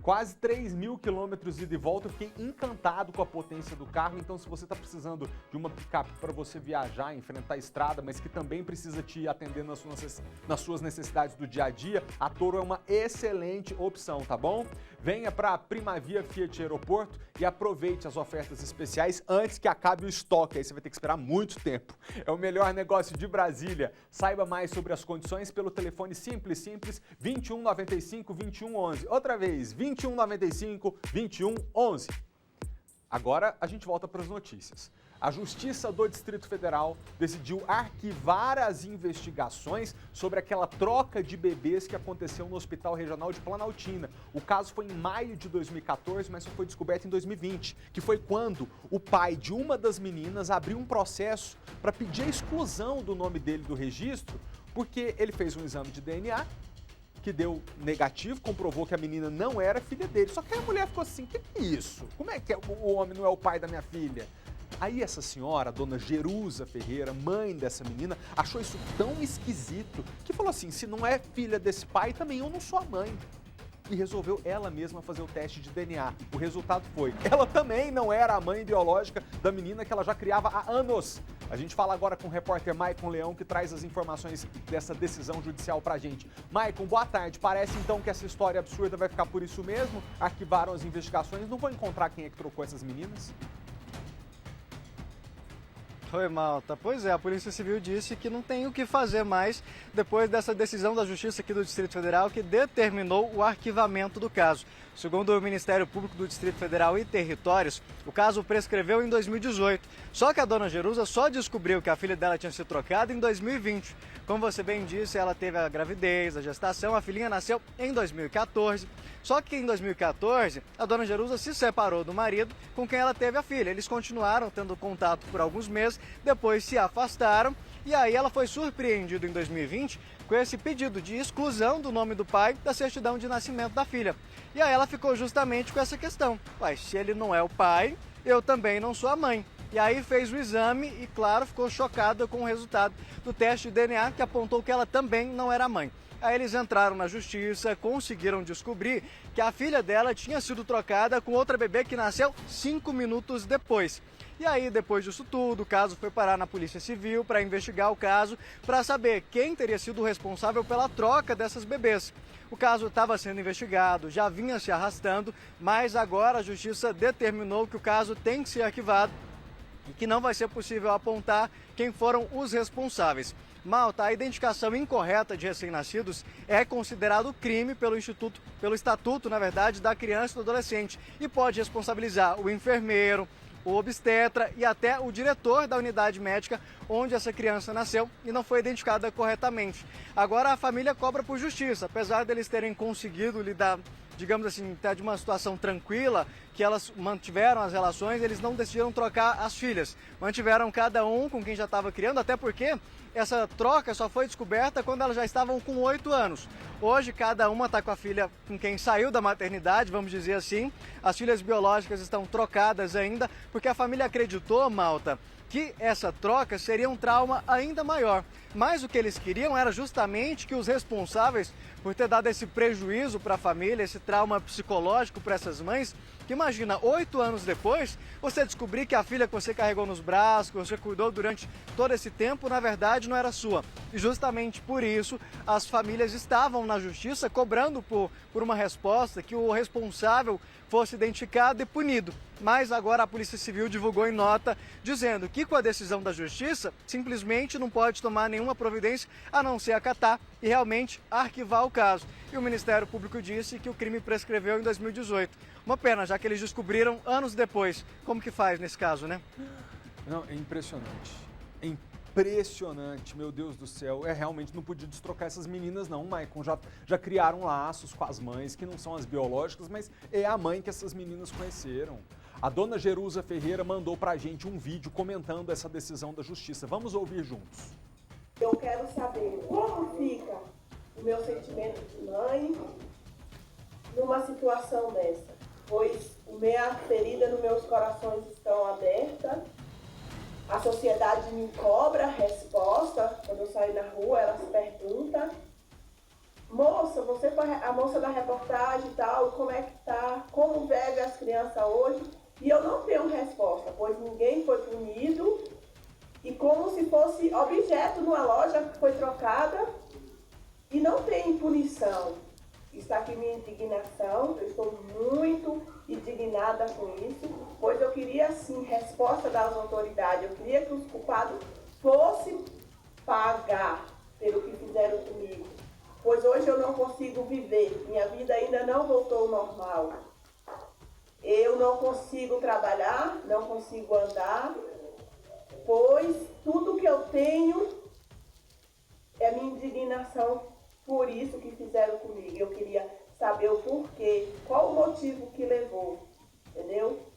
Quase 3.000 quilômetros ida e volta, eu fiquei encantado com a potência do carro, então se você está precisando de uma picape para você viajar, enfrentar a estrada, mas que também precisa te atender nas suas necessidades do dia a dia, a Toro é uma excelente opção, tá bom? Venha para a Primavia Fiat Aeroporto e aproveite as ofertas especiais antes que acabe o estoque, aí você vai ter que esperar muito tempo. É o melhor negócio de Brasília. Saiba mais sobre as condições pelo telefone simples, 2195 2111. Outra vez, 2195 2111. Agora a gente volta para as notícias. A Justiça do Distrito Federal decidiu arquivar as investigações sobre aquela troca de bebês que aconteceu no Hospital Regional de Planaltina. O caso foi em maio de 2014, mas só foi descoberto em 2020, que foi quando o pai de uma das meninas abriu um processo para pedir a exclusão do nome dele do registro, porque ele fez um exame de DNA que deu negativo, comprovou que a menina não era filha dele. Só que a mulher ficou assim, que é isso? Como é que o homem não é o pai da minha filha? Aí essa senhora, a dona Jerusa Ferreira, mãe dessa menina, achou isso tão esquisito que falou assim, se não é filha desse pai, também eu não sou a mãe. E resolveu ela mesma fazer o teste de DNA. O resultado foi, ela também não era a mãe biológica da menina que ela já criava há anos. A gente fala agora com o repórter Maicon Leão, que traz as informações dessa decisão judicial pra gente. Maicon, boa tarde. Parece então que essa história absurda vai ficar por isso mesmo? Arquivaram as investigações, não vão encontrar quem é que trocou essas meninas? Oi, Malta. Pois é, a Polícia Civil disse que não tem o que fazer mais depois dessa decisão da Justiça aqui do Distrito Federal que determinou o arquivamento do caso. Segundo o Ministério Público do Distrito Federal e Territórios, o caso prescreveu em 2018. Só que a dona Jerusa só descobriu que a filha dela tinha sido trocada em 2020. Como você bem disse, ela teve a gravidez, a gestação, a filhinha nasceu em 2014. Só que em 2014, a dona Jerusa se separou do marido com quem ela teve a filha. Eles continuaram tendo contato por alguns meses, depois se afastaram e aí ela foi surpreendida em 2020 com esse pedido de exclusão do nome do pai da certidão de nascimento da filha. E aí ela ficou justamente com essa questão. Ué, se ele não é o pai, eu também não sou a mãe. E aí fez o exame e, claro, ficou chocada com o resultado do teste de DNA que apontou que ela também não era a mãe. Aí eles entraram na justiça, conseguiram descobrir que a filha dela tinha sido trocada com outra bebê que nasceu 5 minutos depois. E aí, depois disso tudo, o caso foi parar na Polícia Civil para investigar o caso, para saber quem teria sido o responsável pela troca dessas bebês. O caso estava sendo investigado, já vinha se arrastando, mas agora a Justiça determinou que o caso tem que ser arquivado e que não vai ser possível apontar quem foram os responsáveis. Malta, a identificação incorreta de recém-nascidos é considerado crime pelo Estatuto, na verdade, da Criança e do Adolescente e pode responsabilizar o enfermeiro, o obstetra e até o diretor da unidade médica onde essa criança nasceu e não foi identificada corretamente. Agora a família cobra por justiça, apesar deles terem conseguido lidar, digamos assim, até de uma situação tranquila, que elas mantiveram as relações, eles não decidiram trocar as filhas. Mantiveram cada um com quem já estava criando, até porque essa troca só foi descoberta quando elas já estavam com 8 anos. Hoje, cada uma está com a filha com quem saiu da maternidade, vamos dizer assim. As filhas biológicas estão trocadas ainda, porque a família acreditou, Malta, que essa troca seria um trauma ainda maior. Mas o que eles queriam era justamente que os responsáveis por ter dado esse prejuízo para a família, esse trauma psicológico para essas mães, que imagina, 8 anos depois, você descobrir que a filha que você carregou nos braços, que você cuidou durante todo esse tempo, na verdade não era sua. E justamente por isso, as famílias estavam na justiça cobrando por uma resposta, que o responsável fosse identificado e punido. Mas agora a Polícia Civil divulgou em nota, dizendo que com a decisão da Justiça, simplesmente não pode tomar nenhuma providência a não ser acatar e realmente arquivar o caso. E o Ministério Público disse que o crime prescreveu em 2018. Uma pena, já que eles descobriram anos depois. Como que faz nesse caso, né? Não, é impressionante. É impressionante, meu Deus do céu. Realmente não podia destrocar essas meninas não, Maicon. Já criaram laços com as mães, que não são as biológicas, mas é a mãe que essas meninas conheceram. A dona Jerusa Ferreira mandou pra gente um vídeo comentando essa decisão da Justiça. Vamos ouvir juntos. Eu quero saber como fica o meu sentimento de mãe numa situação dessa, pois minha ferida nos meus corações estão abertas. A sociedade me cobra resposta. Quando eu saio na rua, elas perguntam: moça, você foi a moça da reportagem e tal, como é que tá? Como vive as crianças hoje? E eu não tenho resposta, pois ninguém foi punido. E como se fosse objeto numa loja que foi trocada e não tem punição. Está aqui minha indignação, eu estou muito indignada com isso, pois eu queria, sim, resposta das autoridades. Eu queria que os culpados fossem pagar pelo que fizeram comigo, pois hoje eu não consigo viver, minha vida ainda não voltou ao normal. Eu não consigo trabalhar, não consigo andar, pois tudo que eu tenho é minha indignação por isso que fizeram comigo. Eu queria saber o porquê, qual o motivo que levou, entendeu?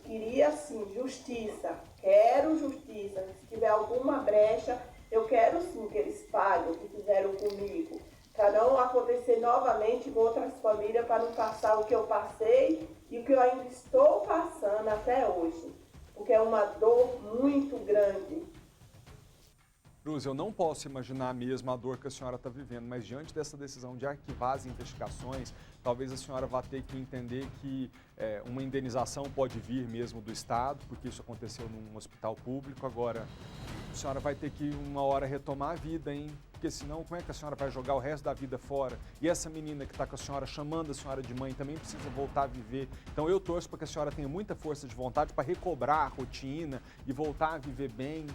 Queria sim, justiça, quero justiça. Se tiver alguma brecha, eu quero sim que eles paguem o que fizeram comigo, para não acontecer novamente com outras famílias, para não passar o que eu passei e o que eu ainda estou passando até hoje, porque é uma dor muito grande. Cruz, eu não posso imaginar mesmo a dor que a senhora está vivendo, mas diante dessa decisão de arquivar as investigações, talvez a senhora vá ter que entender que uma indenização pode vir mesmo do Estado, porque isso aconteceu num hospital público. Agora, a senhora vai ter que uma hora retomar a vida, hein? Porque senão, como é que a senhora vai jogar o resto da vida fora? E essa menina que está com a senhora, chamando a senhora de mãe, também precisa voltar a viver. Então eu torço para que a senhora tenha muita força de vontade para recobrar a rotina e voltar a viver bem,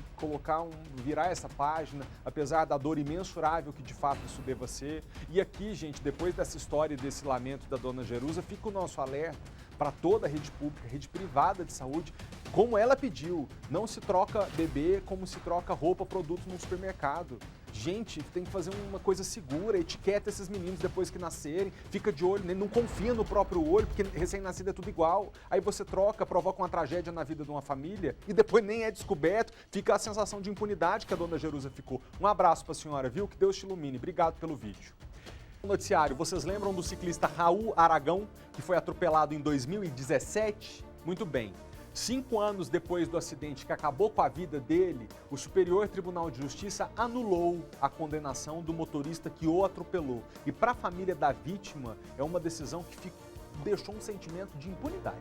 virar essa página, apesar da dor imensurável que de fato isso deva ser. E aqui, gente, depois dessa história e desse lamento da dona Jerusa, fica o nosso alerta para toda a rede pública, rede privada de saúde, como ela pediu. Não se troca bebê como se troca roupa, produto num supermercado. Gente, tem que fazer uma coisa segura, etiqueta esses meninos depois que nascerem, fica de olho, não confia no próprio olho, porque recém-nascido é tudo igual. Aí você troca, provoca uma tragédia na vida de uma família e depois nem é descoberto, fica a sensação de impunidade que a dona Jerusa ficou. Um abraço para a senhora, viu? Que Deus te ilumine. Obrigado pelo vídeo. No noticiário, vocês lembram do ciclista Raul Aragão, que foi atropelado em 2017? Muito bem. 5 anos depois do acidente que acabou com a vida dele, o Superior Tribunal de Justiça anulou a condenação do motorista que o atropelou. E para a família da vítima, é uma decisão que deixou um sentimento de impunidade.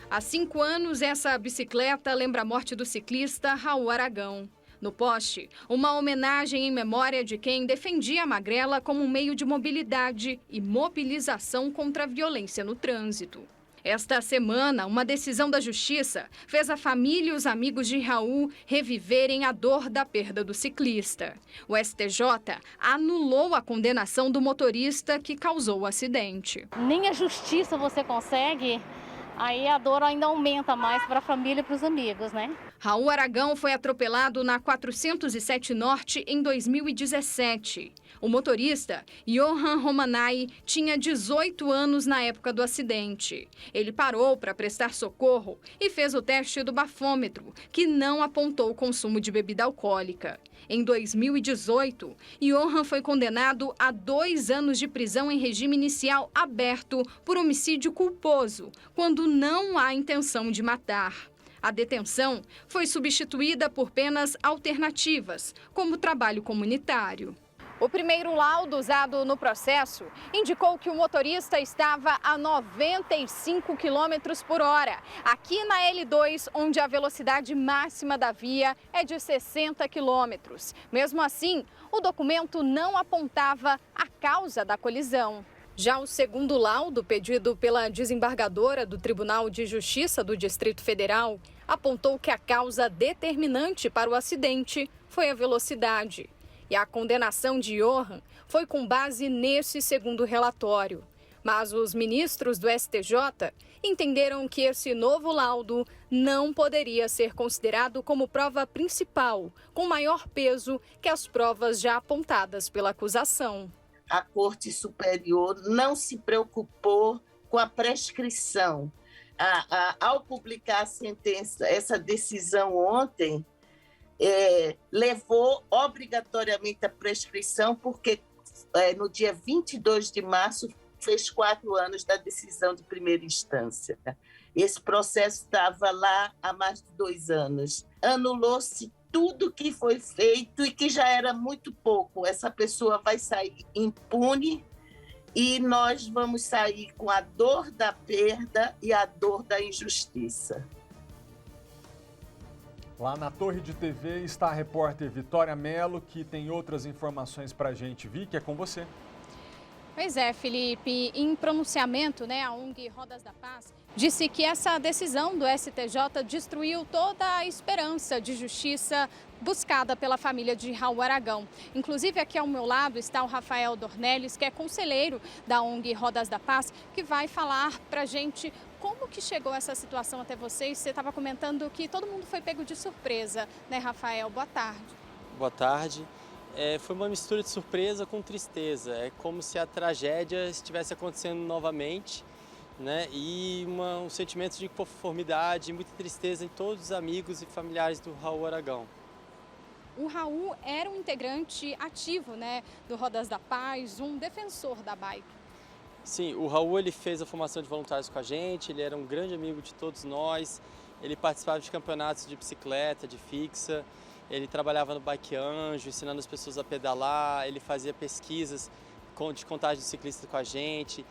Há 5 anos, essa bicicleta lembra a morte do ciclista Raul Aragão. No poste, uma homenagem em memória de quem defendia a magrela como um meio de mobilidade e mobilização contra a violência no trânsito. Esta semana, uma decisão da Justiça fez a família e os amigos de Raul reviverem a dor da perda do ciclista. O STJ anulou a condenação do motorista que causou o acidente. Nem a justiça você consegue, aí a dor ainda aumenta mais para a família e para os amigos, né? Raul Aragão foi atropelado na 407 Norte em 2017. O motorista, Johan Romanai, tinha 18 anos na época do acidente. Ele parou para prestar socorro e fez o teste do bafômetro, que não apontou o consumo de bebida alcoólica. Em 2018, Johan foi condenado a 2 anos de prisão em regime inicial aberto por homicídio culposo, quando não há intenção de matar. A detenção foi substituída por penas alternativas, como trabalho comunitário. O primeiro laudo usado no processo indicou que o motorista estava a 95 km por hora, aqui na L2, onde a velocidade máxima da via é de 60 km. Mesmo assim, o documento não apontava a causa da colisão. Já o segundo laudo, pedido pela desembargadora do Tribunal de Justiça do Distrito Federal, apontou que a causa determinante para o acidente foi a velocidade. E a condenação de Johan foi com base nesse segundo relatório. Mas os ministros do STJ entenderam que esse novo laudo não poderia ser considerado como prova principal, com maior peso que as provas já apontadas pela acusação. A Corte Superior não se preocupou com a prescrição. Ao publicar a sentença, essa decisão ontem, levou obrigatoriamente a prescrição, porque no dia 22 de março fez 4 anos da decisão de primeira instância. Esse processo estava lá há mais de 2 anos. Anulou-se tudo que foi feito e que já era muito pouco. Essa pessoa vai sair impune e nós vamos sair com a dor da perda e a dor da injustiça. Lá na Torre de TV está a repórter Vitória Mello, que tem outras informações para a gente. Vicky, é com você. Pois é, Felipe, em pronunciamento, a ONG Rodas da Paz disse que essa decisão do STJ destruiu toda a esperança de justiça buscada pela família de Raul Aragão. Inclusive, aqui ao meu lado está o Rafael Dornelles, que é conselheiro da ONG Rodas da Paz, que vai falar para a gente como que chegou essa situação até vocês. Você estava comentando que todo mundo foi pego de surpresa, né, Rafael? Boa tarde. Boa tarde. Foi uma mistura de surpresa com tristeza. É como se a tragédia estivesse acontecendo novamente, né? E um sentimento de inconformidade, muita tristeza em todos os amigos e familiares do Raul Aragão. O Raul era um integrante ativo, né, do Rodas da Paz, um defensor da bike. Sim, o Raul ele fez a formação de voluntários com a gente, ele era um grande amigo de todos nós, ele participava de campeonatos de bicicleta, de fixa, ele trabalhava no Bike Anjo, ensinando as pessoas a pedalar, ele fazia pesquisas de contagem de ciclistas com a gente,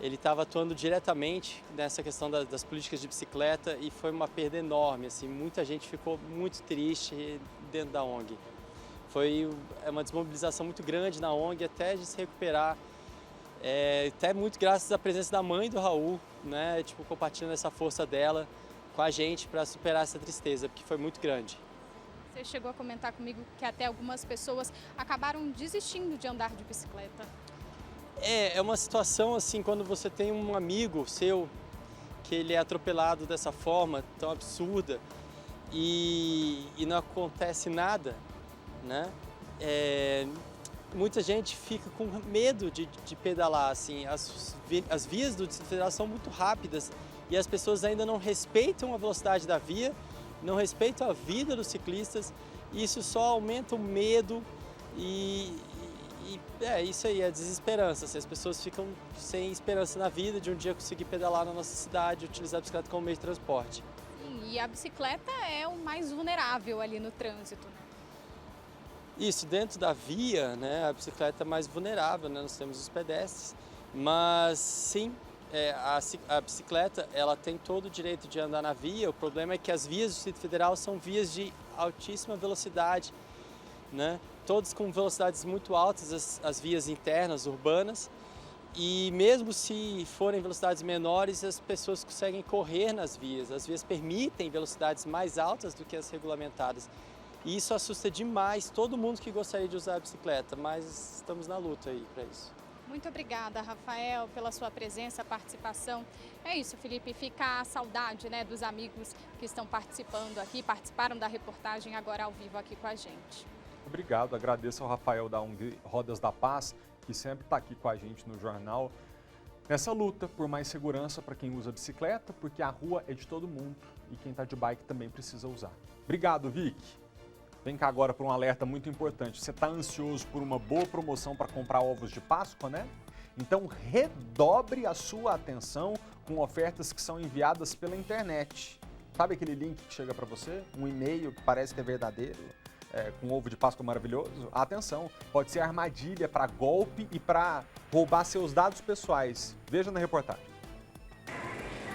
ele estava atuando diretamente nessa questão das políticas de bicicleta e foi uma perda enorme, assim, muita gente ficou muito triste dentro da ONG. Foi uma desmobilização muito grande na ONG até de se recuperar, até muito graças à presença da mãe do Raul, né, tipo, compartilhando essa força dela com a gente para superar essa tristeza, porque foi muito grande. Você chegou a comentar comigo que até algumas pessoas acabaram desistindo de andar de bicicleta. É uma situação assim, quando você tem um amigo seu que ele é atropelado dessa forma tão absurda e não acontece nada, né? Muita gente fica com medo de pedalar, assim, as vias do Distrito Federal são muito rápidas e as pessoas ainda não respeitam a velocidade da via, não respeitam a vida dos ciclistas, e isso só aumenta o medo e isso aí, é desesperança, assim, as pessoas ficam sem esperança na vida de um dia conseguir pedalar na nossa cidade, utilizar a bicicleta como meio de transporte. Sim, e a bicicleta é o mais vulnerável ali no trânsito, né? Isso, dentro da via, né, a bicicleta é mais vulnerável, né, nós temos os pedestres, mas sim, a bicicleta ela tem todo o direito de andar na via, o problema é que as vias do Distrito Federal são vias de altíssima velocidade, né? Todas com velocidades muito altas, as vias internas, urbanas, e mesmo se forem velocidades menores, as pessoas conseguem correr nas vias. As vias permitem velocidades mais altas do que as regulamentadas. E isso assusta demais todo mundo que gostaria de usar a bicicleta, mas estamos na luta aí para isso. Muito obrigada, Rafael, pela sua presença, participação. É isso, Felipe, fica a saudade, né, dos amigos que estão participando aqui, participaram da reportagem agora ao vivo aqui com a gente. Obrigado, agradeço ao Rafael da ONG Rodas da Paz, que sempre está aqui com a gente no jornal, nessa luta por mais segurança para quem usa bicicleta, porque a rua é de todo mundo e quem está de bike também precisa usar. Obrigado, Vicky. Vem cá agora para um alerta muito importante. Você está ansioso por uma boa promoção para comprar ovos de Páscoa, né? Então redobre a sua atenção com ofertas que são enviadas pela internet. Sabe aquele link que chega para você? Um e-mail que parece que é verdadeiro? Com ovo de Páscoa maravilhoso? Atenção, pode ser armadilha para golpe e para roubar seus dados pessoais. Veja na reportagem.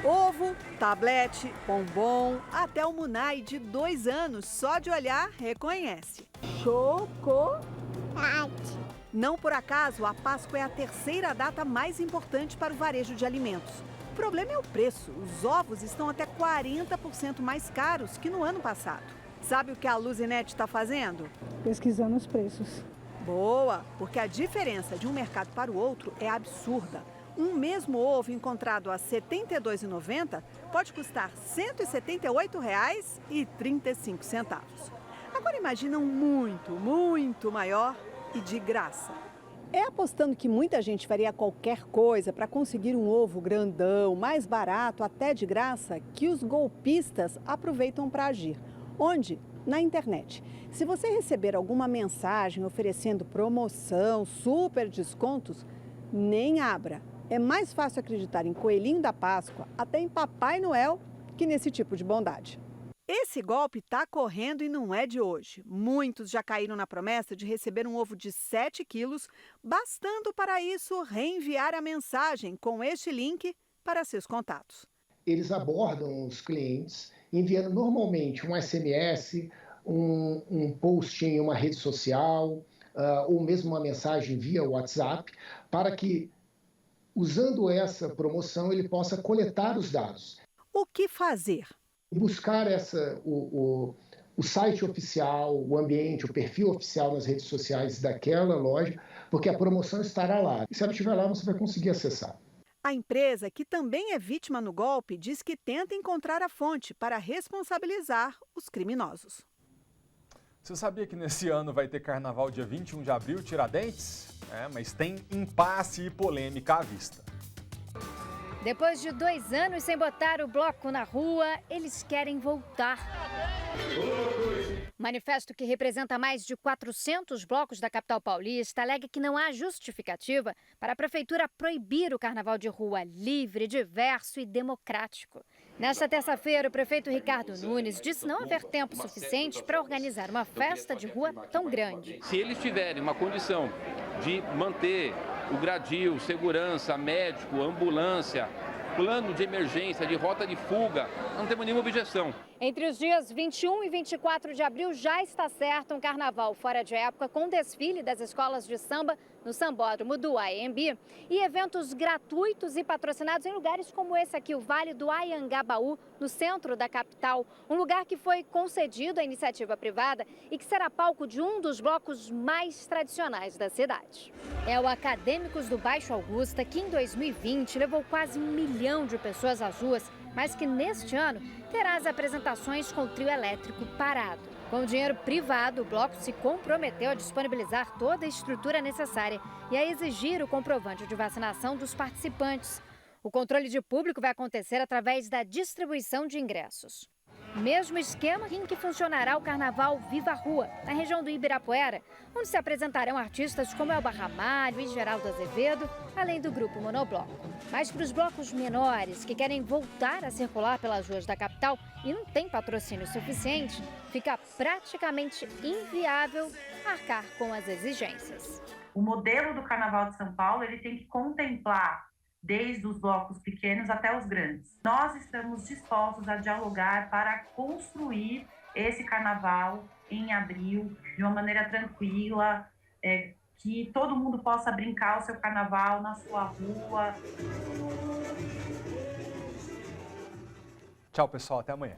Ovo, tablete, bombom, até o Munai de 2 anos, só de olhar, reconhece. Chocolate. Não por acaso, a Páscoa é a terceira data mais importante para o varejo de alimentos. O problema é o preço. Os ovos estão até 40% mais caros que no ano passado. Sabe o que a Luzinete está fazendo? Pesquisando os preços. Boa, porque a diferença de um mercado para o outro é absurda. Um mesmo ovo encontrado a R$ 72,90 pode custar R$ 178,35. Agora imagina um muito maior e de graça. É apostando que muita gente faria qualquer coisa para conseguir um ovo grandão, mais barato, até de graça, que os golpistas aproveitam para agir. Onde? Na internet. Se você receber alguma mensagem oferecendo promoção, super descontos, nem abra. É mais fácil acreditar em Coelhinho da Páscoa, até em Papai Noel, que nesse tipo de bondade. Esse golpe está correndo e não é de hoje. Muitos já caíram na promessa de receber um ovo de 7 quilos, bastando para isso reenviar a mensagem com este link para seus contatos. Eles abordam os clientes enviando normalmente um SMS, um post em uma rede social, ou mesmo uma mensagem via WhatsApp, para que, usando essa promoção, ele possa coletar os dados. O que fazer? Buscar o site oficial, o ambiente, o perfil oficial nas redes sociais daquela loja, porque a promoção estará lá. E se ela estiver lá, você vai conseguir acessar. A empresa, que também é vítima no golpe, diz que tenta encontrar a fonte para responsabilizar os criminosos. Você sabia que nesse ano vai ter carnaval dia 21 de abril, Tiradentes? Mas tem impasse e polêmica à vista. Depois de 2 anos sem botar o bloco na rua, eles querem voltar. O manifesto, que representa mais de 400 blocos da capital paulista, alega que não há justificativa para a prefeitura proibir o carnaval de rua livre, diverso e democrático. Nesta terça-feira, o prefeito Ricardo Nunes disse não haver tempo suficiente para organizar uma festa de rua tão grande. Se eles tiverem uma condição de manter o gradil, segurança, médico, ambulância, plano de emergência, de rota de fuga, não temos nenhuma objeção. Entre os dias 21 e 24 de abril já está certo um carnaval fora de época com desfile das escolas de samba no sambódromo do AMB e eventos gratuitos e patrocinados em lugares como esse aqui, o Vale do Anhangabaú, no centro da capital. Um lugar que foi concedido à iniciativa privada e que será palco de um dos blocos mais tradicionais da cidade. É o Acadêmicos do Baixo Augusta, que em 2020 levou quase 1 milhão de pessoas às ruas, mas que neste ano terá as apresentações com o trio elétrico parado. Com dinheiro privado, o bloco se comprometeu a disponibilizar toda a estrutura necessária e a exigir o comprovante de vacinação dos participantes. O controle de público vai acontecer através da distribuição de ingressos. Mesmo esquema em que funcionará o Carnaval Viva Rua, na região do Ibirapuera, onde se apresentarão artistas como Elba Ramalho e Geraldo Azevedo, além do grupo Monobloco. Mas para os blocos menores, que querem voltar a circular pelas ruas da capital e não tem patrocínio suficiente, fica praticamente inviável arcar com as exigências. O modelo do Carnaval de São Paulo ele tem que contemplar desde os blocos pequenos até os grandes. Nós estamos dispostos a dialogar para construir esse carnaval em abril de uma maneira tranquila, que todo mundo possa brincar o seu carnaval na sua rua. Tchau, pessoal. Até amanhã.